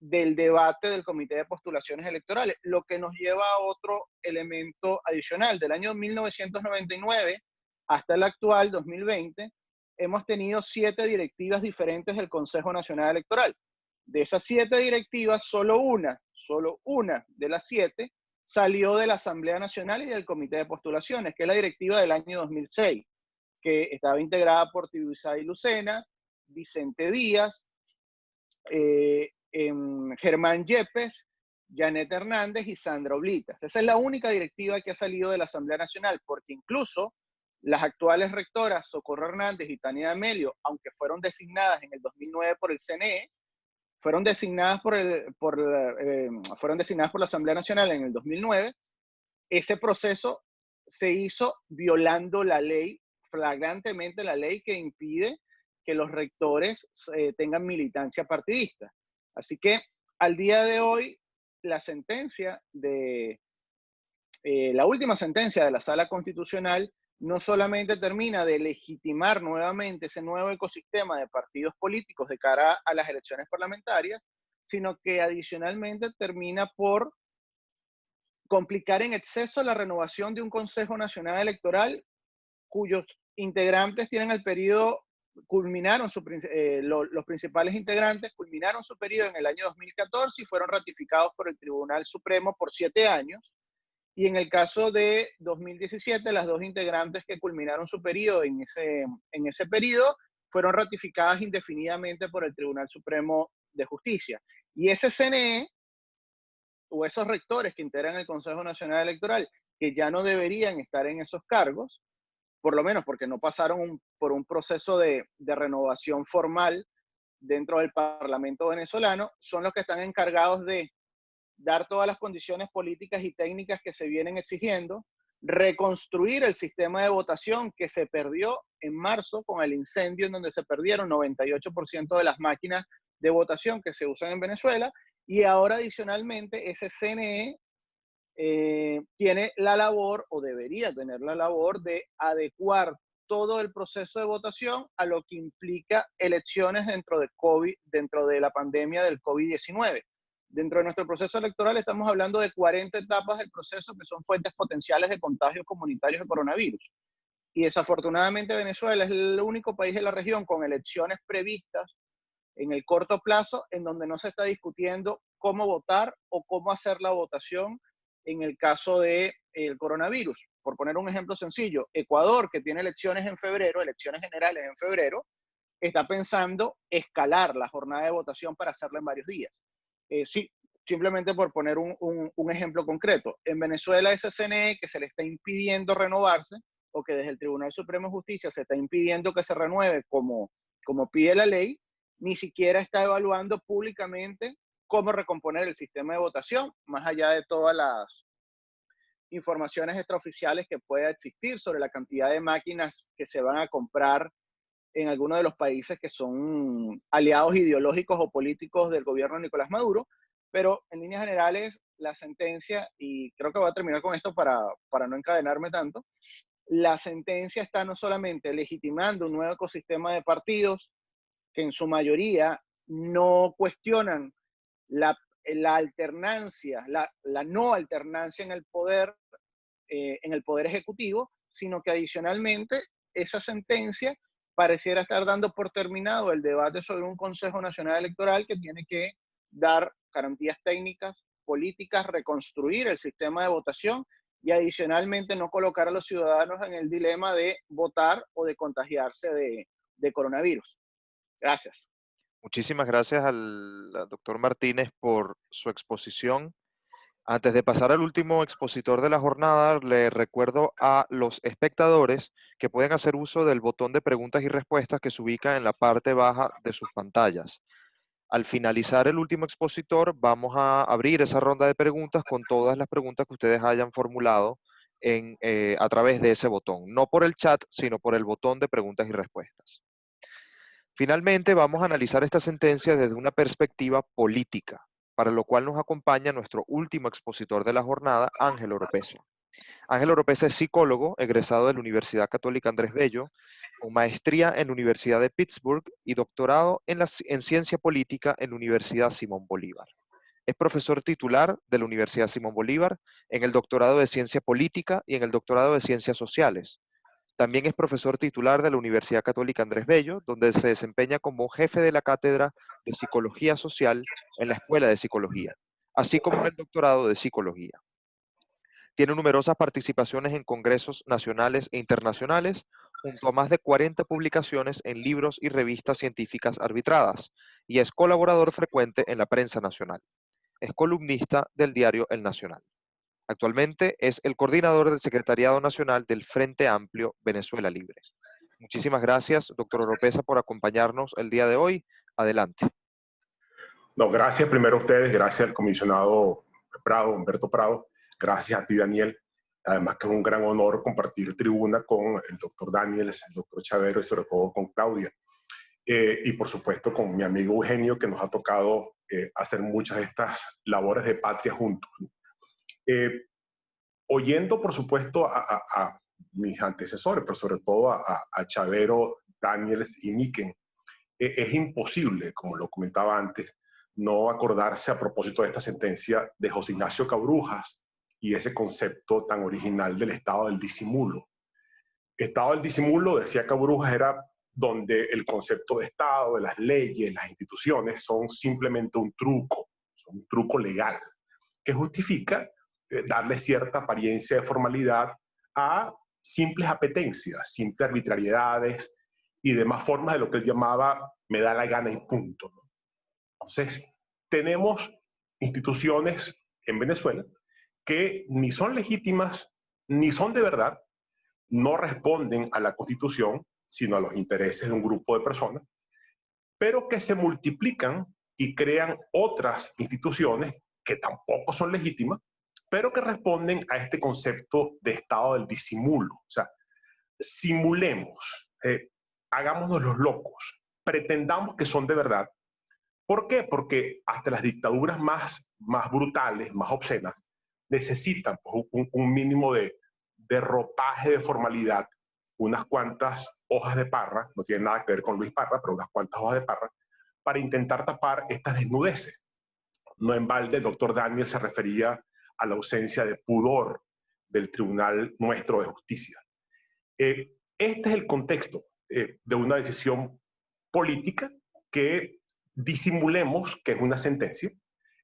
del debate del Comité de Postulaciones Electorales, lo que nos lleva a otro elemento adicional. Del año 1999 hasta el actual 2020, hemos tenido 7 directivas diferentes del Consejo Nacional Electoral. De esas 7 directivas, solo una de las 7 salió de la Asamblea Nacional y del Comité de Postulaciones, que es la directiva del año 2006, que estaba integrada por Tibisay Lucena, Vicente Díaz, Germán Yepes, Janet Hernández y Sandra Oblitas. Esa es la única directiva que ha salido de la Asamblea Nacional, porque incluso las actuales rectoras Socorro Hernández y Tania D'Amelio, aunque fueron designadas en el 2009 por el CNE, fueron designadas por la Asamblea Nacional en el 2009. Ese proceso se hizo violando la ley, flagrantemente la ley que impide que los rectores tengan militancia partidista. Así que al día de hoy, la última sentencia de la Sala Constitucional no solamente termina de legitimar nuevamente ese nuevo ecosistema de partidos políticos de cara a las elecciones parlamentarias, sino que adicionalmente termina por complicar en exceso la renovación de un Consejo Nacional Electoral cuyos integrantes tienen el periodo, los principales integrantes culminaron su periodo en el año 2014 y fueron ratificados por el Tribunal Supremo por 7 años. Y en el caso de 2017, las 2 integrantes que culminaron su periodo en ese periodo fueron ratificadas indefinidamente por el Tribunal Supremo de Justicia. Y ese CNE, o esos rectores que integran el Consejo Nacional Electoral, que ya no deberían estar en esos cargos, por lo menos porque no pasaron por un proceso de renovación formal dentro del Parlamento venezolano, son los que están encargados de dar todas las condiciones políticas y técnicas que se vienen exigiendo, reconstruir el sistema de votación que se perdió en marzo con el incendio en donde se perdieron 98% de las máquinas de votación que se usan en Venezuela, y ahora adicionalmente ese CNE tiene la labor, o debería tener la labor, de adecuar todo el proceso de votación a lo que implica elecciones dentro de la pandemia del COVID-19. Dentro de nuestro proceso electoral estamos hablando de 40 etapas del proceso que son fuentes potenciales de contagios comunitarios de coronavirus. Y desafortunadamente Venezuela es el único país de la región con elecciones previstas en el corto plazo en donde no se está discutiendo cómo votar o cómo hacer la votación en el caso del coronavirus. Por poner un ejemplo sencillo, Ecuador, que tiene elecciones en febrero, elecciones generales en febrero, está pensando escalar la jornada de votación para hacerla en varios días. Sí, simplemente por poner un ejemplo concreto. En Venezuela, ese CNE que se le está impidiendo renovarse, o que desde el Tribunal Supremo de Justicia se está impidiendo que se renueve como pide la ley, ni siquiera está evaluando públicamente cómo recomponer el sistema de votación, más allá de todas las informaciones extraoficiales que pueda existir sobre la cantidad de máquinas que se van a comprar en algunos de los países que son aliados ideológicos o políticos del gobierno de Nicolás Maduro. Pero en líneas generales, la sentencia, y creo que voy a terminar con esto para no encadenarme tanto, la sentencia está no solamente legitimando un nuevo ecosistema de partidos que en su mayoría no cuestionan la alternancia, la no alternancia en el poder ejecutivo, sino que adicionalmente esa sentencia pareciera estar dando por terminado el debate sobre un Consejo Nacional Electoral que tiene que dar garantías técnicas, políticas, reconstruir el sistema de votación y adicionalmente no colocar a los ciudadanos en el dilema de votar o de contagiarse de coronavirus. Gracias. Muchísimas gracias al doctor Martínez por su exposición. Antes de pasar al último expositor de la jornada, le recuerdo a los espectadores que pueden hacer uso del botón de preguntas y respuestas que se ubica en la parte baja de sus pantallas. Al finalizar el último expositor, vamos a abrir esa ronda de preguntas con todas las preguntas que ustedes hayan formulado a través de ese botón. No por el chat, sino por el botón de preguntas y respuestas. Finalmente, vamos a analizar esta sentencia desde una perspectiva política, para lo cual nos acompaña nuestro último expositor de la jornada, Ángel Oropesa. Ángel Oropesa es psicólogo, egresado de la Universidad Católica Andrés Bello, con maestría en la Universidad de Pittsburgh y doctorado en Ciencia Política en la Universidad Simón Bolívar. Es profesor titular de la Universidad Simón Bolívar en el doctorado de Ciencia Política y en el doctorado de Ciencias Sociales. También es profesor titular de la Universidad Católica Andrés Bello, donde se desempeña como jefe de la Cátedra de Psicología Social en la Escuela de Psicología, así como en el doctorado de Psicología. Tiene numerosas participaciones en congresos nacionales e internacionales, junto a más de 40 publicaciones en libros y revistas científicas arbitradas, y es colaborador frecuente en la prensa nacional. Es columnista del diario El Nacional. Actualmente es el coordinador del Secretariado Nacional del Frente Amplio Venezuela Libre. Muchísimas gracias, doctor Oropesa, por acompañarnos el día de hoy. Adelante. No, gracias primero a ustedes, gracias al comisionado Prado, Humberto Prado, gracias a ti, Daniel. Además que es un gran honor compartir tribuna con el doctor Daniel, el doctor Chavero y sobre todo con Claudia. Y por supuesto con mi amigo Eugenio, que nos ha tocado hacer muchas de estas labores de patria juntos. Oyendo, por supuesto, a mis antecesores, pero sobre todo a Chavero, Daniel y Niken, es imposible, como lo comentaba antes, no acordarse a propósito de esta sentencia de José Ignacio Cabrujas y ese concepto tan original del estado del disimulo. Estado del disimulo, decía Cabrujas, era donde el concepto de Estado, de las leyes, las instituciones son simplemente un truco legal que justifica darle cierta apariencia de formalidad a simples apetencias, simples arbitrariedades y demás formas de lo que él llamaba me da la gana y punto, ¿no? Entonces, tenemos instituciones en Venezuela que ni son legítimas, ni son de verdad, no responden a la Constitución, sino a los intereses de un grupo de personas, pero que se multiplican y crean otras instituciones que tampoco son legítimas, pero que responden a este concepto de estado del disimulo. O sea, simulemos, hagámonos los locos, pretendamos que son de verdad. ¿Por qué? Porque hasta las dictaduras más brutales, más obscenas, necesitan pues, un mínimo de ropaje de formalidad, unas cuantas hojas de parra, no tiene nada que ver con Luis Parra, pero unas cuantas hojas de parra, para intentar tapar estas desnudeces. No en balde, el doctor Daniel se refería a la ausencia de pudor del Tribunal nuestro de Justicia. Este es el contexto de una decisión política que disimulemos que es una sentencia,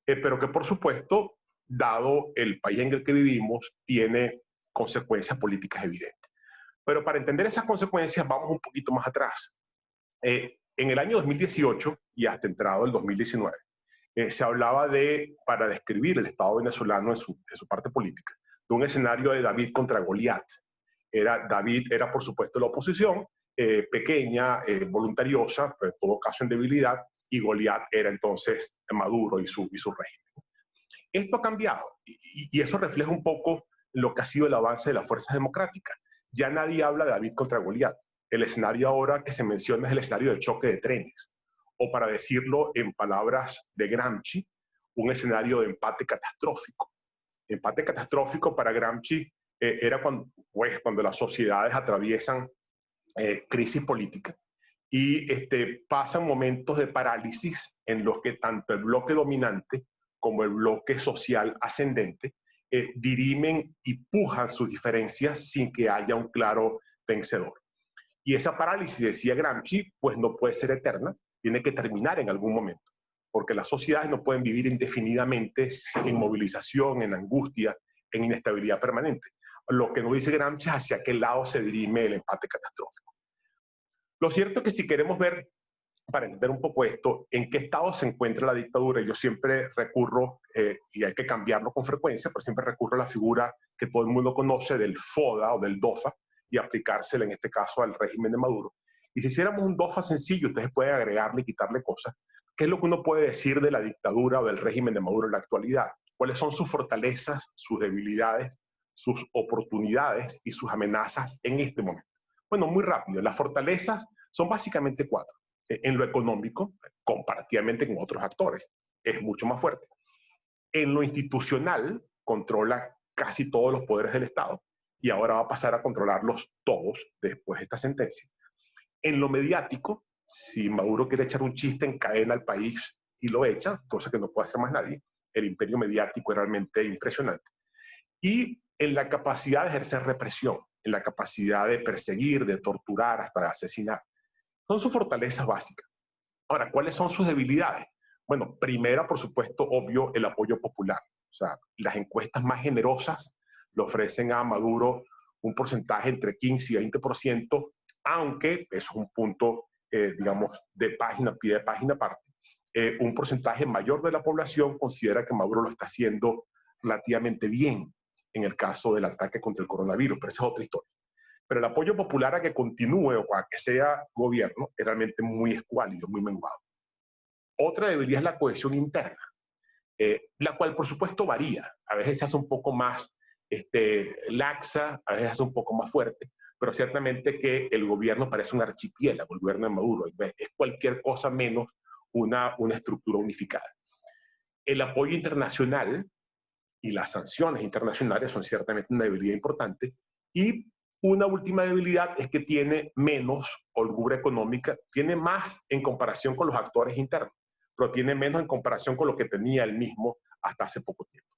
pero que por supuesto, dado el país en el que vivimos, tiene consecuencias políticas evidentes. Pero para entender esas consecuencias vamos un poquito más atrás. En el año 2018 y hasta entrado el 2019, se hablaba para describir el Estado venezolano en su parte política, de un escenario de David contra Goliat. David era, por supuesto, la oposición, pequeña, voluntariosa, pero en todo caso en debilidad, y Goliat era entonces Maduro y su régimen. Esto ha cambiado, y eso refleja un poco lo que ha sido el avance de las fuerzas democráticas. Ya nadie habla de David contra Goliat. El escenario ahora que se menciona es el escenario de choque de trenes, o para decirlo en palabras de Gramsci, un escenario de empate catastrófico. Empate catastrófico para Gramsci era cuando las sociedades atraviesan crisis política y pasan momentos de parálisis en los que tanto el bloque dominante como el bloque social ascendente dirimen y pujan sus diferencias sin que haya un claro vencedor. Y esa parálisis, decía Gramsci, pues no puede ser eterna, tiene que terminar en algún momento, porque las sociedades no pueden vivir indefinidamente en movilización, en angustia, en inestabilidad permanente. Lo que nos dice Gramsci es hacia qué lado se dirime el empate catastrófico. Lo cierto es que si queremos ver para entender un poco esto, en qué estado se encuentra la dictadura. Yo siempre recurro, y hay que cambiarlo con frecuencia, pero siempre recurro a la figura que todo el mundo conoce del FODA o del DOFA y aplicársela en este caso al régimen de Maduro. Y si hiciéramos un DOFA sencillo, ustedes pueden agregarle y quitarle cosas. ¿Qué es lo que uno puede decir de la dictadura o del régimen de Maduro en la actualidad? ¿Cuáles son sus fortalezas, sus debilidades, sus oportunidades y sus amenazas en este momento? Bueno, muy rápido. Las fortalezas son básicamente 4. En lo económico, comparativamente con otros actores, es mucho más fuerte. En lo institucional, controla casi todos los poderes del Estado y ahora va a pasar a controlarlos todos después de esta sentencia. En lo mediático, si Maduro quiere echar un chiste, encadena al país y lo echa, cosa que no puede hacer más nadie. El imperio mediático es realmente impresionante. Y en la capacidad de ejercer represión, en la capacidad de perseguir, de torturar, hasta de asesinar. Son sus fortalezas básicas. Ahora, ¿cuáles son sus debilidades? Bueno, primera, por supuesto, obvio, el apoyo popular. O sea, las encuestas más generosas le ofrecen a Maduro un porcentaje entre 15 y 20%, aunque eso es un punto, digamos, de página, pie de página aparte. Un porcentaje mayor de la población considera que Maduro lo está haciendo relativamente bien en el caso del ataque contra el coronavirus, pero esa es otra historia. Pero el apoyo popular a que continúe o a que sea gobierno es realmente muy escuálido, muy menguado. Otra debilidad es la cohesión interna, la cual por supuesto varía. A veces se hace un poco más laxa, a veces se hace un poco más fuerte, pero ciertamente que el gobierno parece un archipiélago, el gobierno de Maduro, es cualquier cosa menos una estructura unificada. El apoyo internacional y las sanciones internacionales son ciertamente una debilidad importante, y una última debilidad es que tiene menos holgura económica, tiene más en comparación con los actores internos, pero tiene menos en comparación con lo que tenía él mismo hasta hace poco tiempo.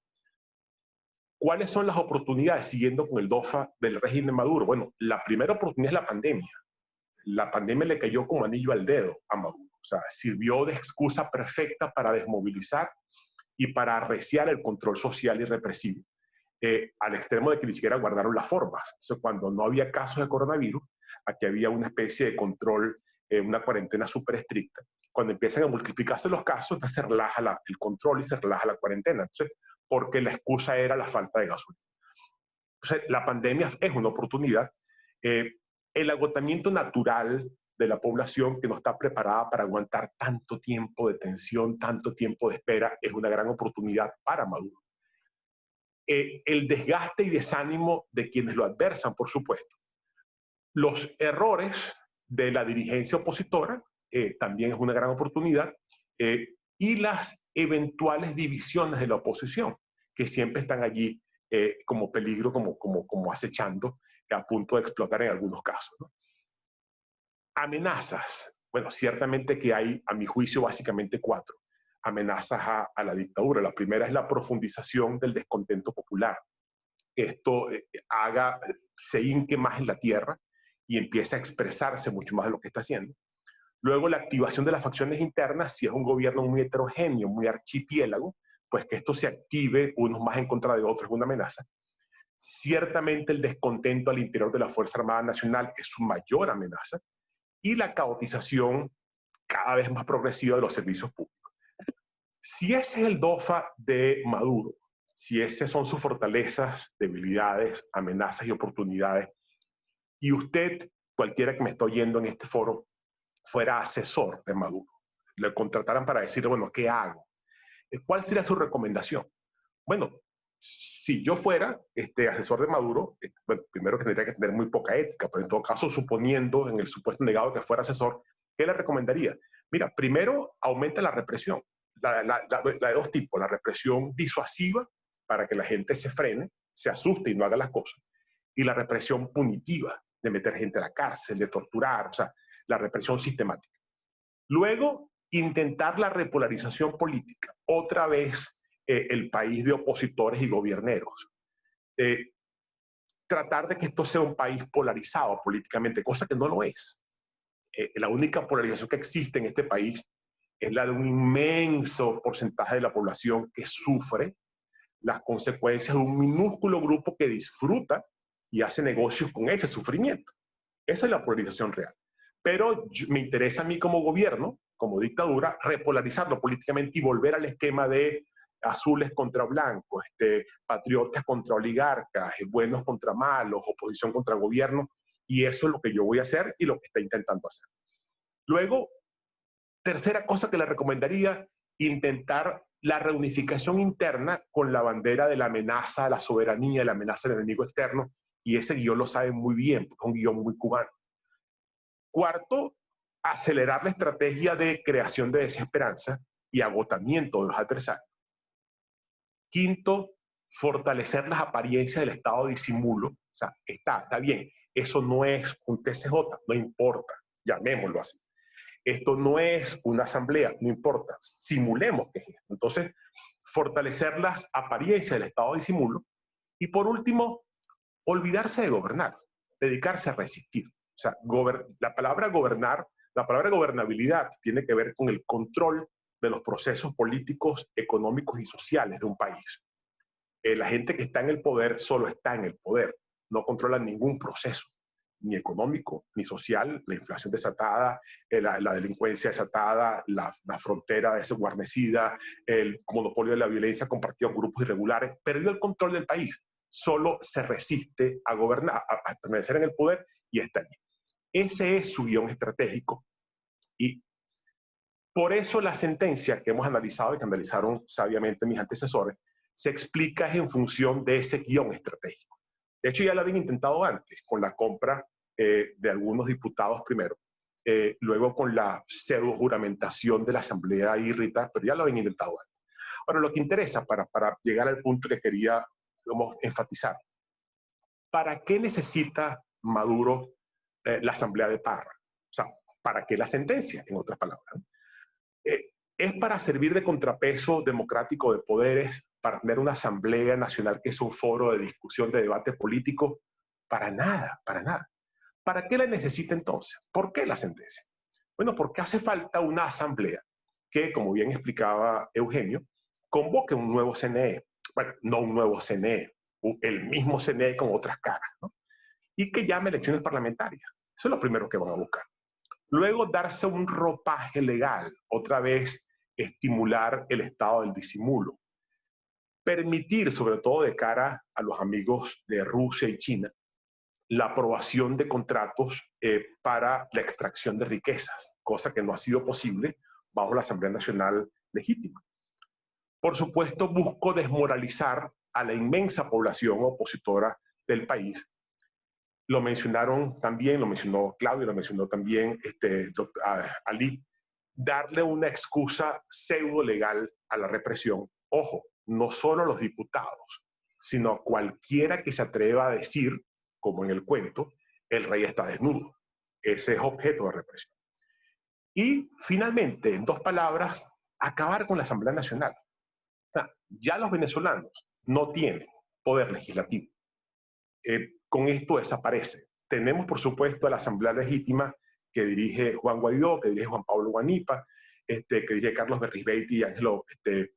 ¿Cuáles son las oportunidades siguiendo con el DOFA del régimen de Maduro? Bueno, la primera oportunidad es la pandemia. La pandemia le cayó como anillo al dedo a Maduro. O sea, sirvió de excusa perfecta para desmovilizar y para arreciar el control social y represivo, al extremo de que ni siquiera guardaron las formas. O sea, cuando no había casos de coronavirus, aquí había una especie de control, una cuarentena súper estricta. Cuando empiezan a multiplicarse los casos, entonces se relaja el control y se relaja la cuarentena. Entonces, porque la excusa era la falta de gasolina. Entonces, la pandemia es una oportunidad. El agotamiento natural de la población que no está preparada para aguantar tanto tiempo de tensión, tanto tiempo de espera, es una gran oportunidad para Maduro. El desgaste y desánimo de quienes lo adversan, por supuesto. Los errores de la dirigencia opositora también es una gran oportunidad, y las eventuales divisiones de la oposición, que siempre están allí como peligro, como acechando, a punto de explotar en algunos casos, ¿no? Amenazas. Bueno, ciertamente que hay, a mi juicio, básicamente 4 amenazas a la dictadura. La primera es la profundización del descontento popular. Esto se hinque más en la tierra y empieza a expresarse mucho más de lo que está haciendo. Luego, la activación de las facciones internas. Si es un gobierno muy heterogéneo, muy archipiélago, pues que esto se active unos más en contra de otros es una amenaza. Ciertamente el descontento al interior de la Fuerza Armada Nacional es su mayor amenaza, y la caotización cada vez más progresiva de los servicios públicos. Si ese es el DOFA de Maduro, si esas son sus fortalezas, debilidades, amenazas y oportunidades, y usted, cualquiera que me esté oyendo en este foro, fuera asesor de Maduro, le contrataran para decirle, bueno, ¿qué hago? ¿Cuál sería su recomendación? Bueno, si yo fuera asesor de Maduro, bueno, primero que tendría que tener muy poca ética, pero en todo caso, suponiendo en el supuesto negado que fuera asesor, ¿qué le recomendaría? Mira, primero, aumenta la represión. La de 2 tipos, la represión disuasiva, para que la gente se frene, se asuste y no haga las cosas, y la represión punitiva, de meter gente a la cárcel, de torturar, o sea, la represión sistemática. Luego, intentar la repolarización política, otra vez el país de opositores y gobierneros. Tratar de que esto sea un país polarizado políticamente, cosa que no lo es. La única polarización que existe en este país es la de un inmenso porcentaje de la población que sufre las consecuencias de un minúsculo grupo que disfruta y hace negocios con ese sufrimiento. Esa es la polarización real. Pero me interesa a mí como gobierno, como dictadura, repolarizarlo políticamente y volver al esquema de azules contra blancos, patriotas contra oligarcas, buenos contra malos, oposición contra gobierno, y eso es lo que yo voy a hacer y lo que está intentando hacer. Luego, tercera cosa que le recomendaría, intentar la reunificación interna con la bandera de la amenaza a la soberanía, la amenaza del enemigo externo, y ese guión lo sabe muy bien, porque es un guión muy cubano. Cuarto, acelerar la estrategia de creación de desesperanza y agotamiento de los adversarios. Quinto, fortalecer las apariencias del estado de disimulo. O sea, está bien, eso no es un TCJ, no importa, llamémoslo así. Esto no es una asamblea, no importa, simulemos que es esto. Entonces, fortalecer las apariencias del estado de disimulo. Y por último, olvidarse de gobernar, dedicarse a resistir. O sea, la palabra gobernar, la palabra gobernabilidad tiene que ver con el control de los procesos políticos, económicos y sociales de un país. La gente que está en el poder solo está en el poder, no controla ningún proceso, ni económico, ni social, la inflación desatada, la delincuencia desatada, la frontera desguarnecida, el monopolio de la violencia compartido con grupos irregulares, perdió el control del país. Solo se resiste a gobernar, a permanecer en el poder y está allí. Ese es su guión estratégico. Y por eso la sentencia que hemos analizado y que analizaron sabiamente mis antecesores se explica en función de ese guión estratégico. De hecho, ya lo habían intentado antes, con la compra de algunos diputados primero, luego con la pseudo juramentación de la Asamblea irrita, pero ya lo habían intentado antes. Ahora, lo que interesa para llegar al punto que quería enfatizar, ¿para qué necesita Maduro la Asamblea de Parra? O sea, ¿para qué la sentencia, en otras palabras? ¿Es para servir de contrapeso democrático de poderes, para tener una Asamblea Nacional que es un foro de discusión, de debate político? Para nada, para nada. ¿Para qué la necesita entonces? ¿Por qué la sentencia? Bueno, porque hace falta una Asamblea que, como bien explicaba Eugenio, convoque un nuevo CNE. Bueno, no un nuevo CNE, el mismo CNE con otras caras, ¿no? Y que llame elecciones parlamentarias. Eso es lo primero que van a buscar. Luego, darse un ropaje legal, otra vez estimular el estado del disimulo. Permitir, sobre todo de cara a los amigos de Rusia y China, la aprobación de contratos para la extracción de riquezas, cosa que no ha sido posible bajo la Asamblea Nacional Legítima. Por supuesto, busco desmoralizar a la inmensa población opositora del país. Lo mencionaron también, lo mencionó Claudio, lo mencionó también Ali, darle una excusa pseudo legal a la represión. Ojo, no solo los diputados, sino cualquiera que se atreva a decir, como en el cuento, el rey está desnudo. Ese es objeto de represión. Y finalmente, en dos palabras, acabar con la Asamblea Nacional. O sea, ya los venezolanos no tienen poder legislativo. Con esto desaparece. Tenemos, por supuesto, a la Asamblea Legítima que dirige Juan Guaidó, que dirige Juan Pablo Guanipa, que dirige Carlos Berrizbeiti y Ángelo, se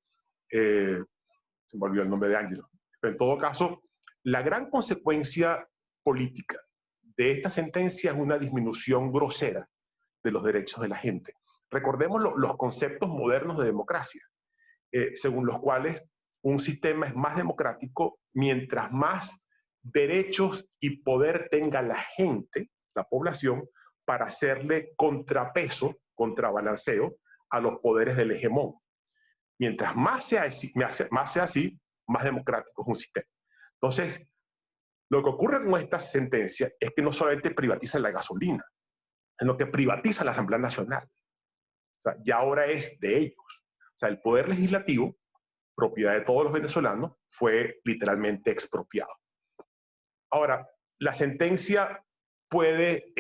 me olvidó el nombre de Ángelo. Pero en todo caso, la gran consecuencia política de esta sentencia es una disminución grosera de los derechos de la gente. Recordemos los conceptos modernos de democracia, según los cuales un sistema es más democrático mientras más derechos y poder tenga la gente, la población, para hacerle contrapeso, contrabalanceo a los poderes del hegemón. Mientras más sea así, más democrático es un sistema. Entonces, lo que ocurre con esta sentencia es que no solamente privatiza la gasolina, sino que privatiza la Asamblea Nacional. O sea, ya ahora es de ellos. O sea, el poder legislativo, propiedad de todos los venezolanos, fue literalmente expropiado. Ahora, la sentencia puede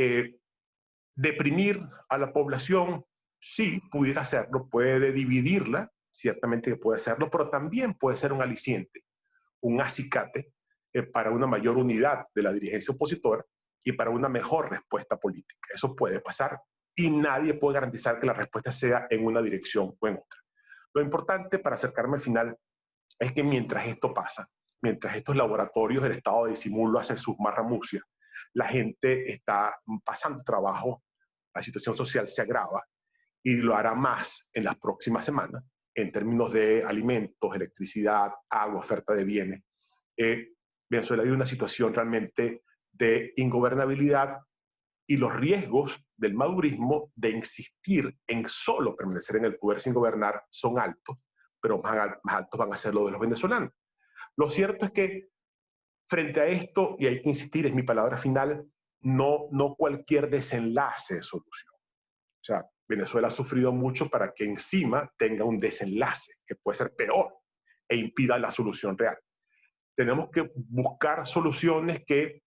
deprimir a la población, sí, pudiera hacerlo, puede dividirla, ciertamente que puede hacerlo, pero también puede ser un aliciente, un acicate para una mayor unidad de la dirigencia opositora y para una mejor respuesta política. Eso puede pasar y nadie puede garantizar que la respuesta sea en una dirección o en otra. Lo importante para acercarme al final es que mientras esto pasa, mientras estos laboratorios del estado de disimulo hacen sus marramucias, la gente está pasando trabajo la situación social se agrava y lo hará más en las próximas semanas en términos de alimentos, electricidad, agua, oferta de bienes. Venezuela vive una situación realmente de ingobernabilidad y los riesgos del madurismo de insistir en solo permanecer en el poder sin gobernar son altos, pero más altos van a ser los de los venezolanos. Lo cierto es que frente a esto, y hay que insistir, es mi palabra final, no cualquier desenlace es solución. O sea, Venezuela ha sufrido mucho para que encima tenga un desenlace que puede ser peor e impida la solución real. Tenemos que buscar soluciones que,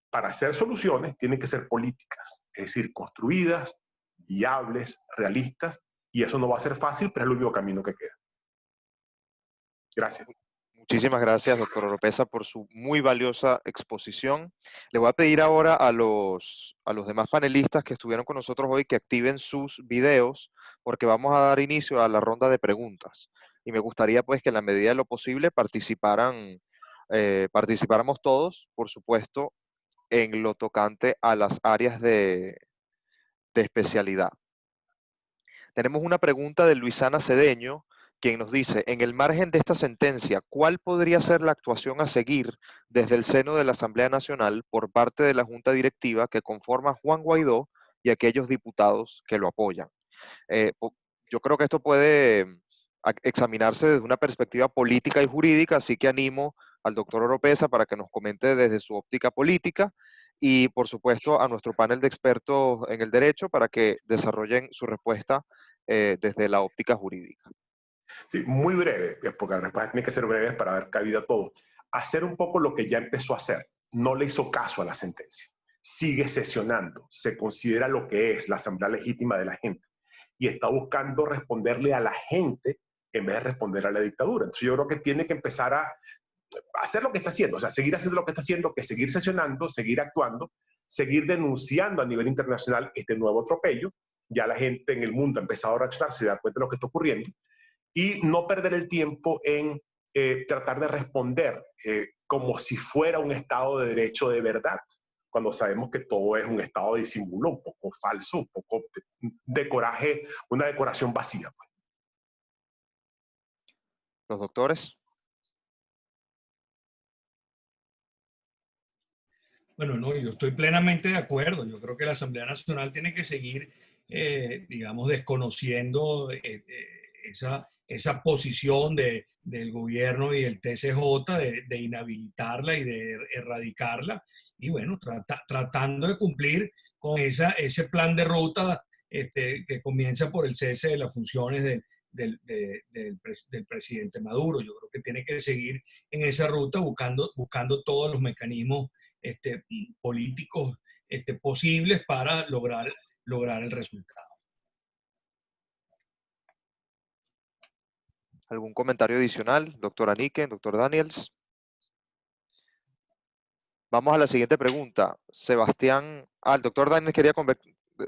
para hacer soluciones, tienen que ser políticas, es decir, construidas, viables, realistas, y eso no va a ser fácil, pero es el único camino que queda. Gracias. Muchísimas gracias, doctor Oropesa, por su muy valiosa exposición. Le voy a pedir ahora a los demás panelistas que estuvieron con nosotros hoy que activen sus videos, porque vamos a dar inicio a la ronda de preguntas. Y me gustaría, pues, que en la medida de lo posible participáramos todos, por supuesto, en lo tocante a las áreas de especialidad. Tenemos una pregunta de Luisana Cedeño, quien nos dice, en el margen de esta sentencia, ¿cuál podría ser la actuación a seguir desde el seno de la Asamblea Nacional por parte de la Junta Directiva que conforma Juan Guaidó y aquellos diputados que lo apoyan? Yo creo que esto puede examinarse desde una perspectiva política y jurídica, así que animo al doctor Oropesa para que nos comente desde su óptica política y, por supuesto, a nuestro panel de expertos en el derecho para que desarrollen su respuesta desde la óptica jurídica. Sí, muy breve, porque la respuesta tiene que ser breve para dar cabida a todo. Hacer un poco lo que ya empezó a hacer. No le hizo caso a la sentencia. Sigue sesionando. Se considera lo que es la asamblea legítima de la gente. Y está buscando responderle a la gente en vez de responder a la dictadura. Entonces yo creo que tiene que empezar a hacer lo que está haciendo. O sea, seguir haciendo lo que está haciendo, que es seguir sesionando, seguir actuando, seguir denunciando a nivel internacional este nuevo atropello. Ya la gente en el mundo ha empezado a reaccionar, se da cuenta de lo que está ocurriendo. Y no perder el tiempo en tratar de responder como si fuera un Estado de Derecho de verdad, cuando sabemos que todo es un estado de disimulo, un poco falso, un poco de coraje, una decoración vacía. ¿Los doctores? Bueno, no, yo estoy plenamente de acuerdo. Yo creo que la Asamblea Nacional tiene que seguir, digamos, desconociendo esa posición del gobierno y el TCJ de inhabilitarla y de erradicarla. Y bueno, tratando de cumplir con ese plan de ruta que comienza por el cese de las funciones del presidente Maduro. Yo creo que tiene que seguir en esa ruta buscando todos los mecanismos políticos posibles para lograr el resultado. ¿Algún comentario adicional, doctor Anique, doctor Daniels? Vamos a la siguiente pregunta. Sebastián, el doctor Daniels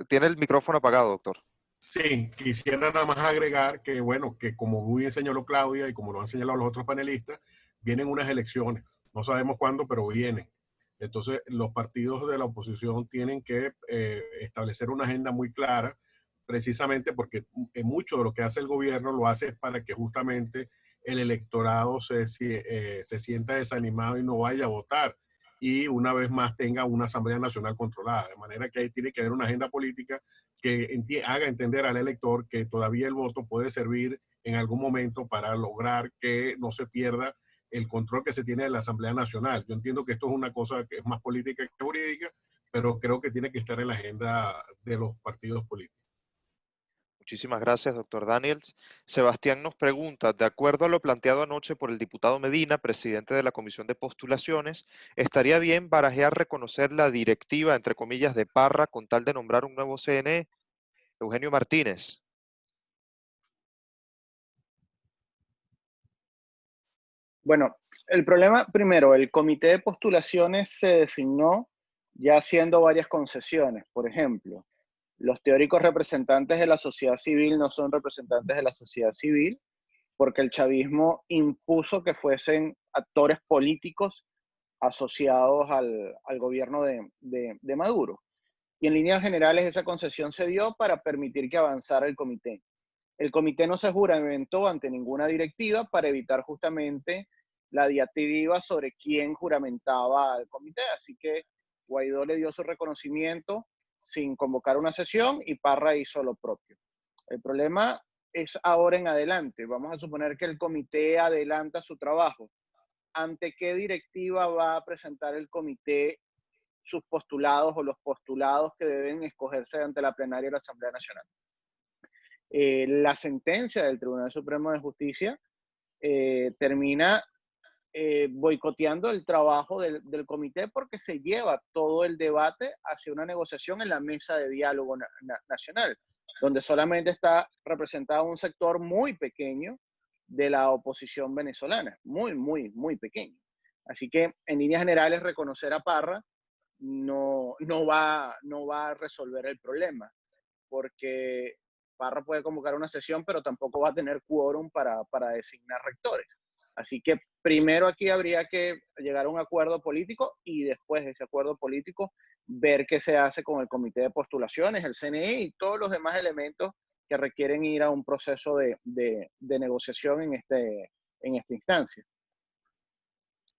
tiene el micrófono apagado, doctor. Sí, quisiera nada más agregar que, bueno, que como muy bien señaló Claudia y como lo han señalado los otros panelistas, vienen unas elecciones. No sabemos cuándo, pero vienen. Entonces, los partidos de la oposición tienen que establecer una agenda muy clara, precisamente porque mucho de lo que hace el gobierno lo hace para que justamente el electorado se sienta desanimado y no vaya a votar. Y una vez más tenga una Asamblea Nacional controlada. De manera que ahí tiene que haber una agenda política que haga entender al elector que todavía el voto puede servir en algún momento para lograr que no se pierda el control que se tiene de la Asamblea Nacional. Yo entiendo que esto es una cosa que es más política que jurídica, pero creo que tiene que estar en la agenda de los partidos políticos. Muchísimas gracias, doctor Daniels. Sebastián nos pregunta, de acuerdo a lo planteado anoche por el diputado Medina, presidente de la Comisión de Postulaciones, ¿estaría bien barajear reconocer la directiva, entre comillas, de Parra con tal de nombrar un nuevo CNE? Eugenio Martínez. Bueno, el problema, primero, el comité de postulaciones se designó ya haciendo varias concesiones. Por ejemplo, los teóricos representantes de la sociedad civil no son representantes de la sociedad civil porque el chavismo impuso que fuesen actores políticos asociados al gobierno de Maduro. Y en líneas generales esa concesión se dio para permitir que avanzara el comité. El comité no se juramentó ante ninguna directiva para evitar justamente la diatriba sobre quién juramentaba al comité. Así que Guaidó le dio su reconocimiento sin convocar una sesión y Parra hizo lo propio. El problema es ahora en adelante. Vamos a suponer que el comité adelanta su trabajo. ¿Ante qué directiva va a presentar el comité sus postulados o los postulados que deben escogerse ante la plenaria de la Asamblea Nacional? La sentencia del Tribunal Supremo de Justicia termina boicoteando el trabajo del comité porque se lleva todo el debate hacia una negociación en la mesa de diálogo nacional, donde solamente está representado un sector muy pequeño de la oposición venezolana, muy pequeño. Así que en líneas generales reconocer a Parra no va a resolver el problema, porque Parra puede convocar una sesión, pero tampoco va a tener quórum para designar rectores. Así que primero aquí habría que llegar a un acuerdo político y después de ese acuerdo político ver qué se hace con el comité de postulaciones, el CNE y todos los demás elementos que requieren ir a un proceso de negociación en esta instancia.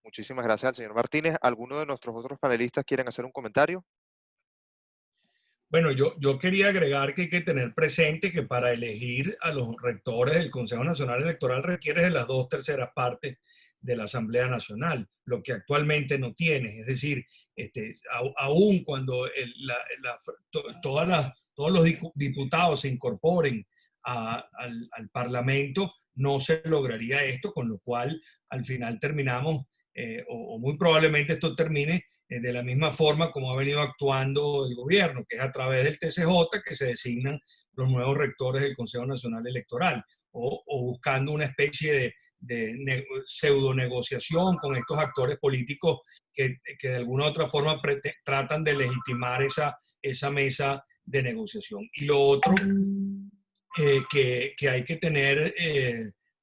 Muchísimas gracias al señor Martínez. ¿Alguno de nuestros otros panelistas quieren hacer un comentario? Bueno, yo quería agregar que hay que tener presente que para elegir a los rectores del Consejo Nacional Electoral requiere de las 2/3 partes de la Asamblea Nacional, lo que actualmente no tiene. Es decir, aún cuando todos los diputados se incorporen al Parlamento, no se lograría esto, con lo cual al final terminamos, o muy probablemente esto termine de la misma forma como ha venido actuando el gobierno, que es a través del TCJ que se designan los nuevos rectores del Consejo Nacional Electoral, o buscando una especie de pseudo negociación con estos actores políticos que de alguna u otra forma tratan de legitimar esa mesa de negociación. Y lo otro que hay que tener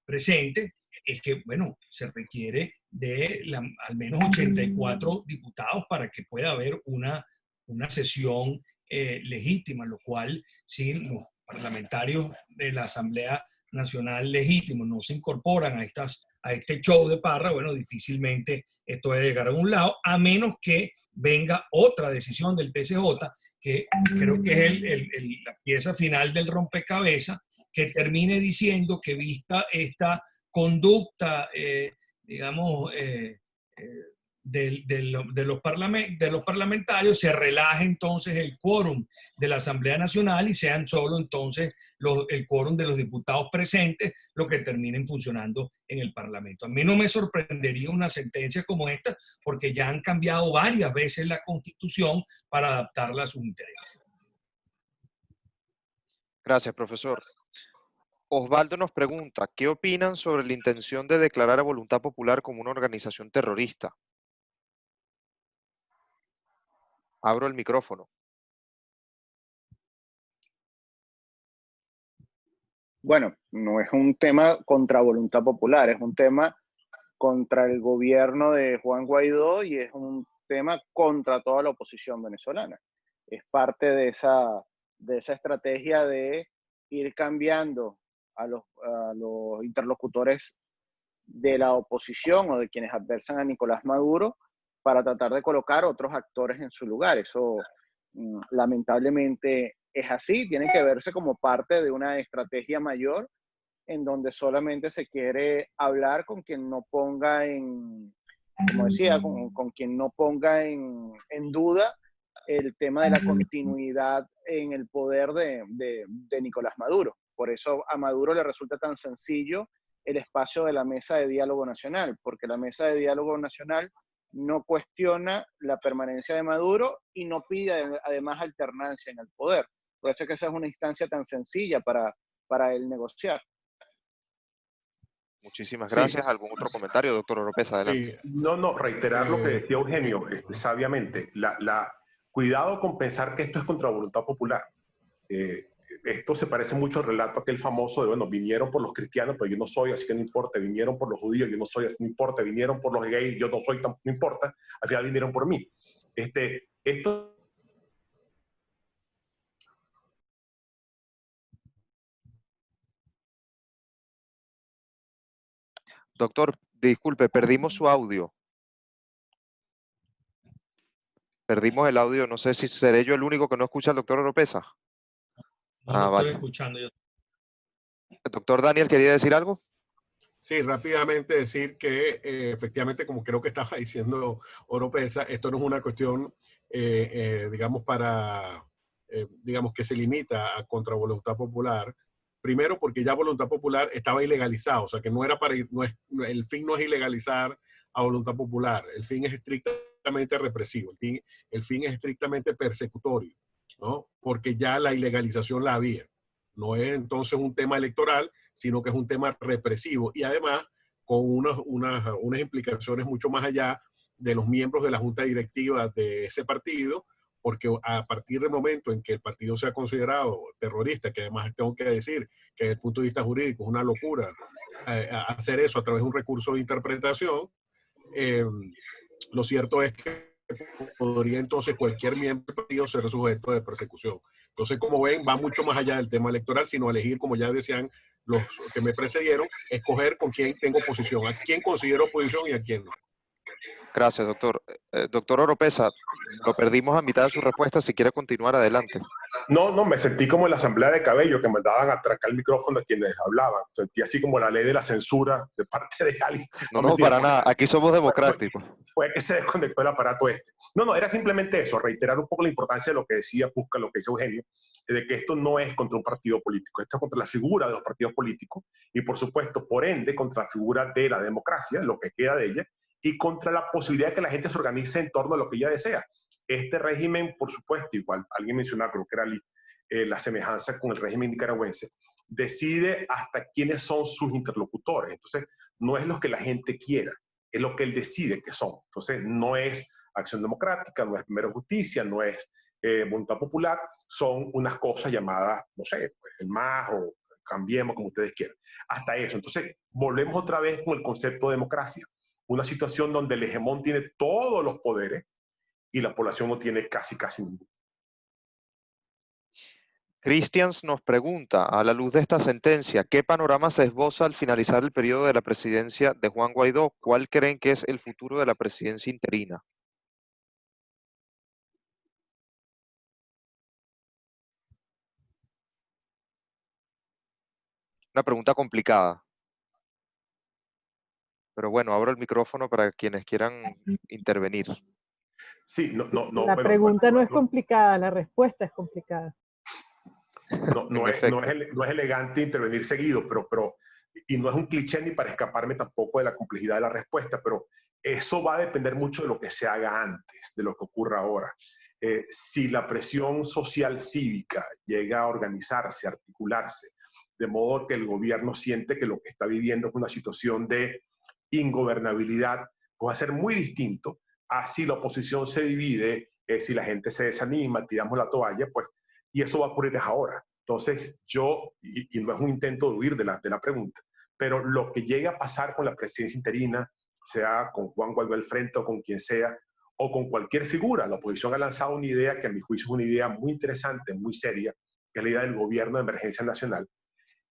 presente es que, bueno, se requiere de al menos 84 diputados para que pueda haber una sesión legítima, lo cual, si los parlamentarios de la Asamblea Nacional legítimos no se incorporan a este show de Parra, bueno, difícilmente esto va a llegar a un lado, a menos que venga otra decisión del TCJ, que creo que es la pieza final del rompecabezas, que termine diciendo que vista esta conducta, digamos, de los parlamentarios, se relaje entonces el quórum de la Asamblea Nacional y sean solo entonces el quórum de los diputados presentes lo que terminen funcionando en el Parlamento. A mí no me sorprendería una sentencia como esta, porque ya han cambiado varias veces la Constitución para adaptarla a sus intereses. Gracias, profesor. Osvaldo nos pregunta, ¿qué opinan sobre la intención de declarar a Voluntad Popular como una organización terrorista? Abro el micrófono. Bueno, no es un tema contra Voluntad Popular, es un tema contra el gobierno de Juan Guaidó y es un tema contra toda la oposición venezolana. Es parte de esa estrategia de ir cambiando a los interlocutores de la oposición o de quienes adversan a Nicolás Maduro para tratar de colocar otros actores en su lugar. Eso lamentablemente es así, tiene que verse como parte de una estrategia mayor en donde solamente se quiere hablar con quien no ponga como decía, con quien no ponga en duda el tema de la continuidad en el poder de Nicolás Maduro. Por eso a Maduro le resulta tan sencillo el espacio de la Mesa de Diálogo Nacional, porque la Mesa de Diálogo Nacional no cuestiona la permanencia de Maduro y no pide además alternancia en el poder. Por eso es que esa es una instancia tan sencilla para él negociar. Muchísimas gracias. Sí. ¿Algún otro comentario, doctor Oropesa? Adelante. Sí. No, reiterar lo que decía Eugenio, sabiamente. Cuidado con pensar que esto es contra voluntad popular. Esto se parece mucho al relato aquel famoso de, bueno, vinieron por los cristianos, pero yo no soy, así que no importa. Vinieron por los judíos, yo no soy, así que no importa. Vinieron por los gays, yo no soy, no importa. Al final vinieron por mí. Esto Doctor, disculpe, perdimos su audio. Perdimos el audio. No sé si seré yo el único que no escucha al doctor Oropesa. No lo estoy Vale. escuchando yo. ¿El doctor Daniel quería decir algo? Sí, rápidamente decir que efectivamente, como creo que estaba diciendo Oropesa, esto no es una cuestión, digamos, digamos, que se limita a contra voluntad popular. Primero, porque ya voluntad popular estaba ilegalizado, o sea, que no era para, el fin no es ilegalizar a voluntad popular, el fin es estrictamente represivo, el fin es estrictamente persecutorio, ¿no? Porque ya la ilegalización la había. No es entonces un tema electoral, sino que es un tema represivo y además con unas implicaciones mucho más allá de los miembros de la junta directiva de ese partido, porque a partir del momento en que el partido sea considerado terrorista, que además tengo que decir que desde el punto de vista jurídico es una locura hacer eso a través de un recurso de interpretación, lo cierto es que podría entonces cualquier miembro del partido ser sujeto de persecución. Entonces, como ven, va mucho más allá del tema electoral, sino elegir, como ya decían los que me precedieron, escoger con quién tengo oposición, a quién considero oposición y a quién no. Gracias, doctor. Doctor Oropesa, lo perdimos a mitad de su respuesta. Si quiere continuar, adelante. No, me sentí como en la asamblea de Cabello, que mandaban a atracar el micrófono a quienes hablaban. Sentí así como la ley de la censura de parte de alguien. No, mentira, para nada. Aquí somos democráticos. Fue que se desconectó el aparato este. No, era simplemente eso, reiterar un poco la importancia de lo que decía Puska, lo que dice Eugenio, de que esto no es contra un partido político, esto es contra la figura de los partidos políticos y, por supuesto, por ende, contra la figura de la democracia, lo que queda de ella, y contra la posibilidad de que la gente se organice en torno a lo que ella desea. Este régimen, por supuesto, igual alguien mencionaba, creo que era la semejanza con el régimen nicaragüense, decide hasta quiénes son sus interlocutores. Entonces, no es lo que la gente quiera, es lo que él decide que son. Entonces, no es Acción Democrática, no es Primero Justicia, no es Voluntad Popular, son unas cosas llamadas, no sé, pues, el MAS o Cambiemos, como ustedes quieran. Hasta eso. Entonces, volvemos otra vez con el concepto de democracia. Una situación donde el hegemón tiene todos los poderes y la población no tiene casi ninguno. Christians nos pregunta, a la luz de esta sentencia, ¿qué panorama se esboza al finalizar el periodo de la presidencia de Juan Guaidó? ¿Cuál creen que es el futuro de la presidencia interina? Una pregunta complicada. Pero bueno, abro el micrófono para quienes quieran intervenir. Sí, La pregunta no es complicada, la respuesta es complicada. No es elegante intervenir seguido, y no es un cliché ni para escaparme tampoco de la complejidad de la respuesta, pero eso va a depender mucho de lo que se haga antes, de lo que ocurra ahora. Si la presión social cívica llega a organizarse, a articularse, de modo que el gobierno siente que lo que está viviendo es una situación de ingobernabilidad, pues va a ser muy distinto a si la oposición se divide, si la gente se desanima, tiramos la toalla, pues, y eso va a ocurrir ahora. Entonces, y no es un intento de huir de la pregunta, pero lo que llegue a pasar con la presidencia interina, sea con Juan Guaidó al frente o con quien sea, o con cualquier figura, la oposición ha lanzado una idea que a mi juicio es una idea muy interesante, muy seria, que es la idea del gobierno de emergencia nacional,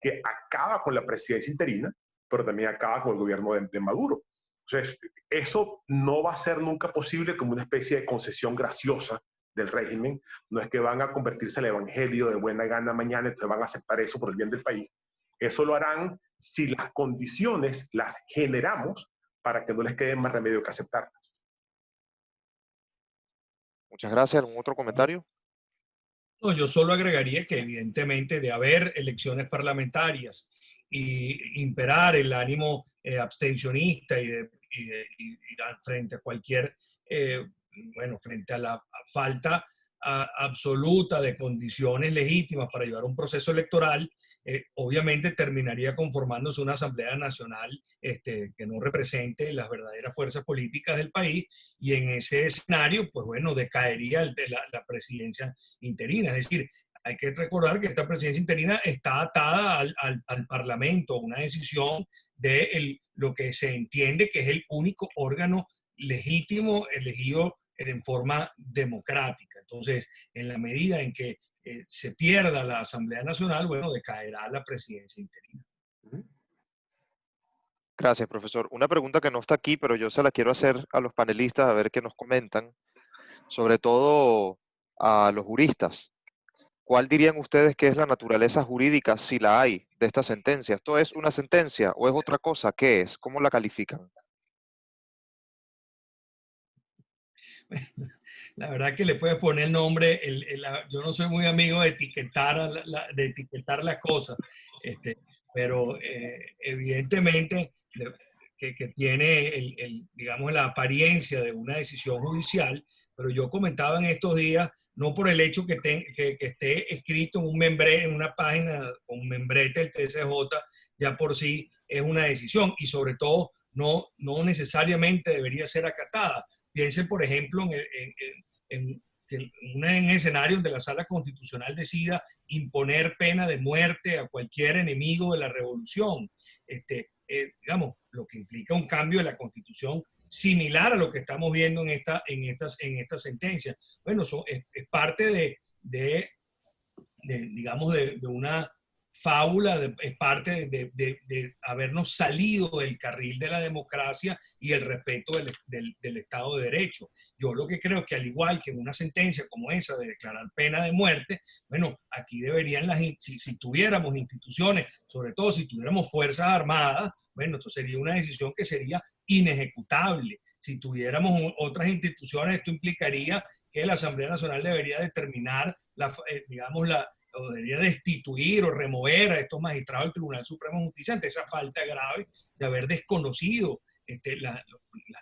que acaba con la presidencia interina, pero también acaba con el gobierno de Maduro. Entonces, eso no va a ser nunca posible como una especie de concesión graciosa del régimen. No es que van a convertirse al evangelio de buena gana mañana, entonces van a aceptar eso por el bien del país. Eso lo harán si las condiciones las generamos para que no les quede más remedio que aceptarlas. Muchas gracias. ¿Algún otro comentario? No, yo solo agregaría que evidentemente de haber elecciones parlamentarias y imperar el ánimo abstencionista y frente a cualquier, frente a la falta absoluta de condiciones legítimas para llevar un proceso electoral, obviamente terminaría conformándose una Asamblea Nacional que no represente las verdaderas fuerzas políticas del país, y en ese escenario, pues bueno, decaería la presidencia interina. Es decir, hay que recordar que esta presidencia interina está atada al Parlamento, una decisión de lo que se entiende que es el único órgano legítimo elegido en forma democrática. Entonces, en la medida en que se pierda la Asamblea Nacional, bueno, decaerá la presidencia interina. Gracias, profesor. Una pregunta que no está aquí, pero yo se la quiero hacer a los panelistas a ver qué nos comentan, sobre todo a los juristas. ¿Cuál dirían ustedes que es la naturaleza jurídica, si la hay, de esta sentencia? ¿Esto es una sentencia o es otra cosa? ¿Qué es? ¿Cómo la califican? La verdad que le puedes poner el nombre, yo no soy muy amigo de etiquetar, de etiquetar las cosas, pero evidentemente que tiene digamos, la apariencia de una decisión judicial, pero yo comentaba en estos días, no por el hecho que esté escrito en un membrete, en una página con un membrete del TCJ, ya por sí es una decisión, y sobre todo no necesariamente debería ser acatada. Piensen, por ejemplo, en un escenario donde la Sala Constitucional decida imponer pena de muerte a cualquier enemigo de la revolución. Digamos, lo que implica un cambio de la Constitución similar a lo que estamos viendo en esta sentencia. Bueno, es parte digamos, de una fábula, es parte de habernos salido del carril de la democracia y el respeto del Estado de Derecho. Yo lo que creo es que al igual que en una sentencia como esa de declarar pena de muerte, bueno, aquí deberían si tuviéramos instituciones, sobre todo si tuviéramos fuerzas armadas, bueno, esto sería una decisión que sería inejecutable. Si tuviéramos otras instituciones, esto implicaría que la Asamblea Nacional debería determinar, digamos, o debería destituir o remover a estos magistrados del Tribunal Supremo de Justicia ante esa falta grave de haber desconocido las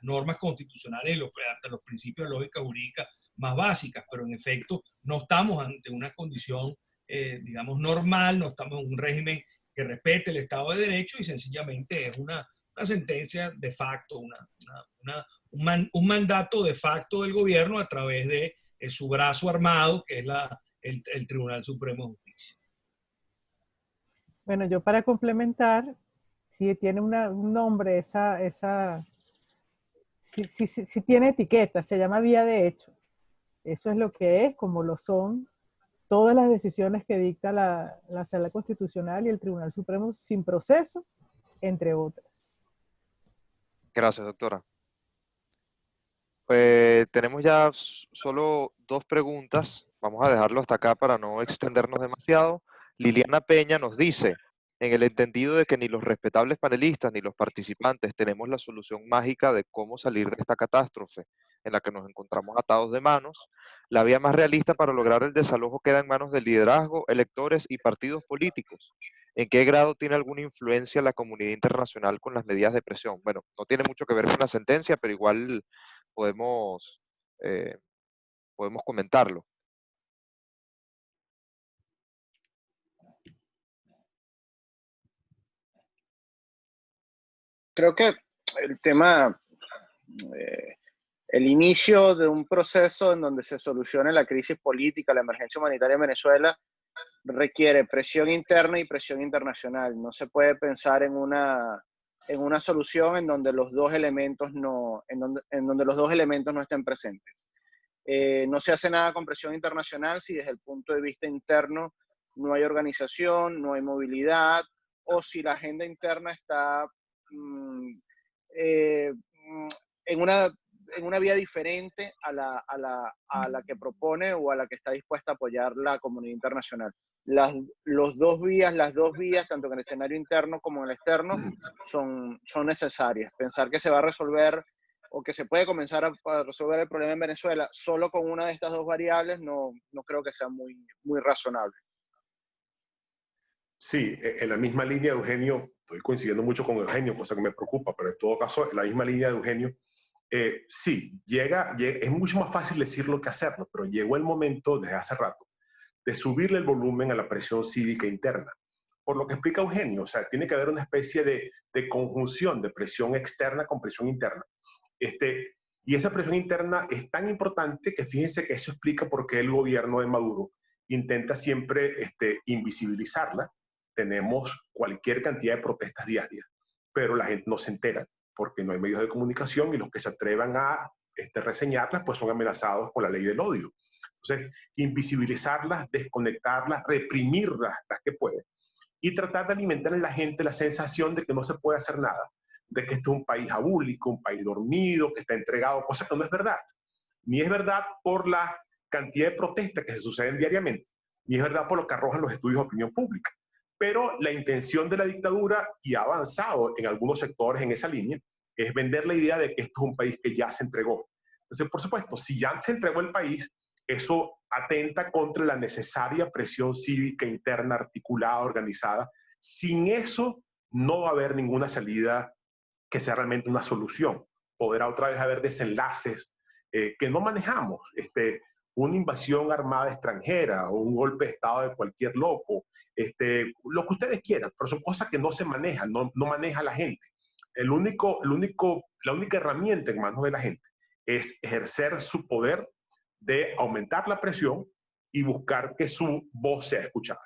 normas constitucionales y hasta los principios de lógica jurídica más básicas, pero en efecto no estamos ante una condición, digamos, normal, no estamos en un régimen que respete el Estado de Derecho y sencillamente es una sentencia de facto, un mandato de facto del gobierno a través de su brazo armado, que es el Tribunal Supremo de Justicia. Bueno, yo para complementar, si tiene un nombre, si tiene etiqueta, se llama vía de hecho. Eso es lo que es, como lo son todas las decisiones que dicta la Sala Constitucional y el Tribunal Supremo sin proceso, entre otras. Gracias, doctora. Tenemos ya solo 2 preguntas. Vamos a dejarlo hasta acá para no extendernos demasiado. Liliana Peña nos dice, en el entendido de que ni los respetables panelistas ni los participantes tenemos la solución mágica de cómo salir de esta catástrofe en la que nos encontramos atados de manos, la vía más realista para lograr el desalojo queda en manos del liderazgo, electores y partidos políticos. ¿En qué grado tiene alguna influencia la comunidad internacional con las medidas de presión? Bueno, no tiene mucho que ver con la sentencia, pero igual podemos, podemos comentarlo. Creo que el tema, el inicio de un proceso en donde se solucione la crisis política, la emergencia humanitaria en Venezuela, requiere presión interna y presión internacional. No se puede pensar en una solución en donde los dos elementos no estén presentes. No se hace nada con presión internacional si desde el punto de vista interno no hay organización, no hay movilidad, o si la agenda interna está en una vía diferente a la que propone o a la que está dispuesta a apoyar la comunidad internacional. Las dos vías, tanto en el escenario interno como en el externo, son necesarias. Pensar que se va a resolver o que se puede comenzar a resolver el problema en Venezuela solo con una de estas dos variables no creo que sea muy razonable. Sí, en la misma línea de Eugenio, estoy coincidiendo mucho con Eugenio, cosa que me preocupa, pero en todo caso, en la misma línea de Eugenio, sí, es mucho más fácil decirlo que hacerlo, pero llegó el momento, desde hace rato, de subirle el volumen a la presión cívica interna. Por lo que explica Eugenio, o sea, tiene que haber una especie de conjunción de presión externa con presión interna. Y esa presión interna es tan importante que fíjense que eso explica por qué el gobierno de Maduro intenta siempre invisibilizarla. Tenemos cualquier cantidad de protestas diarias, pero la gente no se entera porque no hay medios de comunicación y los que se atrevan a reseñarlas pues son amenazados con la ley del odio. Entonces, invisibilizarlas, desconectarlas, reprimirlas las que pueden y tratar de alimentar en la gente la sensación de que no se puede hacer nada, de que este es un país abúlico, un país dormido, que está entregado, cosa que no es verdad. Ni es verdad por la cantidad de protestas que se suceden diariamente, ni es verdad por lo que arrojan los estudios de opinión pública. Pero la intención de la dictadura, y ha avanzado en algunos sectores en esa línea, es vender la idea de que esto es un país que ya se entregó. Entonces, por supuesto, si ya se entregó el país, eso atenta contra la necesaria presión cívica interna, articulada, organizada. Sin eso, no va a haber ninguna salida que sea realmente una solución. Podrá otra vez haber desenlaces que no manejamos. Una invasión armada extranjera o un golpe de Estado de cualquier loco, lo que ustedes quieran, pero son cosas que no se manejan, no maneja la gente. La única herramienta en manos de la gente es ejercer su poder de aumentar la presión y buscar que su voz sea escuchada.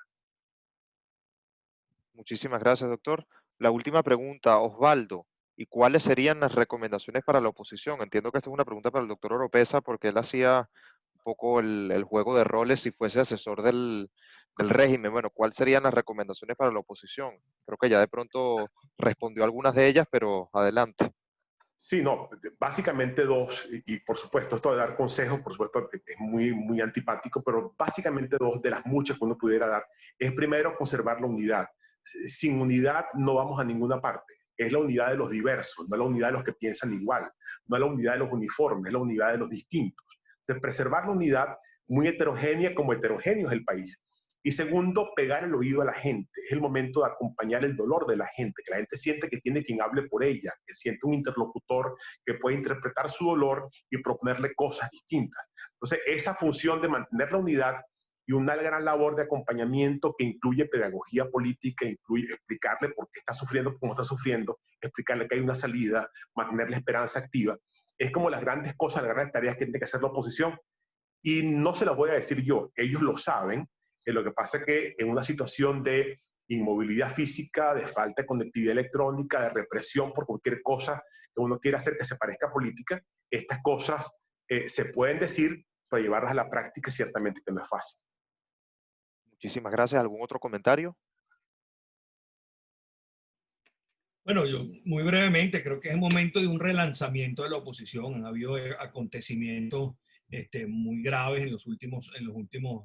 Muchísimas gracias, doctor. La última pregunta, Osvaldo. ¿Y cuáles serían las recomendaciones para la oposición? Entiendo que esta es una pregunta para el doctor Oropesa porque él hacía un poco el juego de roles si fuese asesor del régimen. Bueno, ¿cuáles serían las recomendaciones para la oposición? Creo que ya de pronto respondió algunas de ellas, pero adelante. Sí, no, básicamente dos, y por supuesto esto de dar consejos, por supuesto es muy antipático, pero básicamente dos de las muchas que uno pudiera dar. Es primero conservar la unidad. Sin unidad no vamos a ninguna parte. Es la unidad de los diversos, no la unidad de los que piensan igual, no es la unidad de los uniformes, es la unidad de los distintos. Entonces, preservar la unidad muy heterogénea como heterogéneo es el país. Y segundo, pegar el oído a la gente. Es el momento de acompañar el dolor de la gente, que la gente siente que tiene quien hable por ella, que siente un interlocutor que puede interpretar su dolor y proponerle cosas distintas. Entonces, esa función de mantener la unidad y una gran labor de acompañamiento que incluye pedagogía política, incluye explicarle por qué está sufriendo, cómo está sufriendo, explicarle que hay una salida, mantener la esperanza activa. Es como las grandes cosas, las grandes tareas que tiene que hacer la oposición. Y no se las voy a decir yo, ellos lo saben. Lo que pasa es que en una situación de inmovilidad física, de falta de conectividad electrónica, de represión por cualquier cosa que uno quiera hacer que se parezca a política, estas cosas se pueden decir, pero llevarlas a la práctica ciertamente que no es fácil. Muchísimas gracias. ¿Algún otro comentario? Bueno, yo muy brevemente creo que es el momento de un relanzamiento de la oposición. Han habido acontecimientos muy graves en los últimos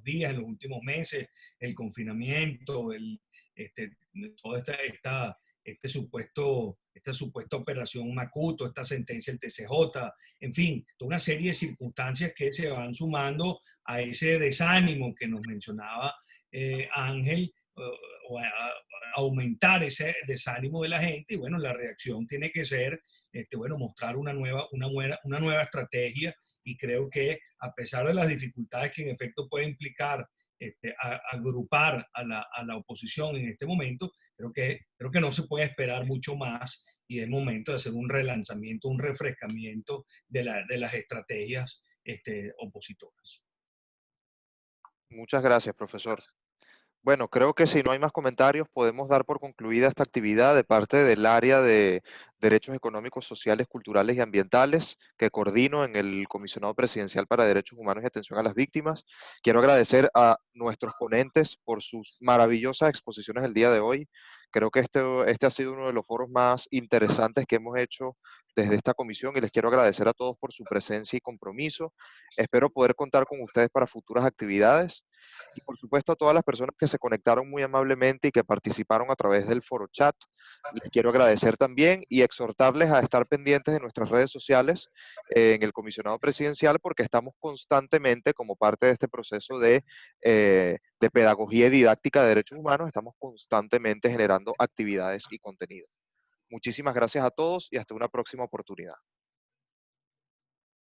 días, en los últimos meses, el confinamiento, toda esta supuesta operación Macuto, esta sentencia del TCJ, en fin, toda una serie de circunstancias que se van sumando a ese desánimo que nos mencionaba Ángel, o a aumentar ese desánimo de la gente. Y bueno, la reacción tiene que ser mostrar una nueva estrategia, y creo que a pesar de las dificultades que en efecto puede implicar agrupar a la oposición en este momento, creo que no se puede esperar mucho más, y es momento de hacer un relanzamiento, un refrescamiento de las estrategias opositoras. Muchas gracias, profesor. Bueno, creo que si no hay más comentarios, podemos dar por concluida esta actividad de parte del área de Derechos Económicos, Sociales, Culturales y Ambientales, que coordino en el Comisionado Presidencial para Derechos Humanos y Atención a las Víctimas. Quiero agradecer a nuestros ponentes por sus maravillosas exposiciones el día de hoy. Creo que este ha sido uno de los foros más interesantes que hemos hecho desde esta comisión, y les quiero agradecer a todos por su presencia y compromiso. Espero poder contar con ustedes para futuras actividades. Y por supuesto a todas las personas que se conectaron muy amablemente y que participaron a través del foro chat, les quiero agradecer también y exhortarles a estar pendientes de nuestras redes sociales en el Comisionado Presidencial, porque estamos constantemente, como parte de este proceso de pedagogía y didáctica de derechos humanos, estamos constantemente generando actividades y contenido. Muchísimas gracias a todos y hasta una próxima oportunidad.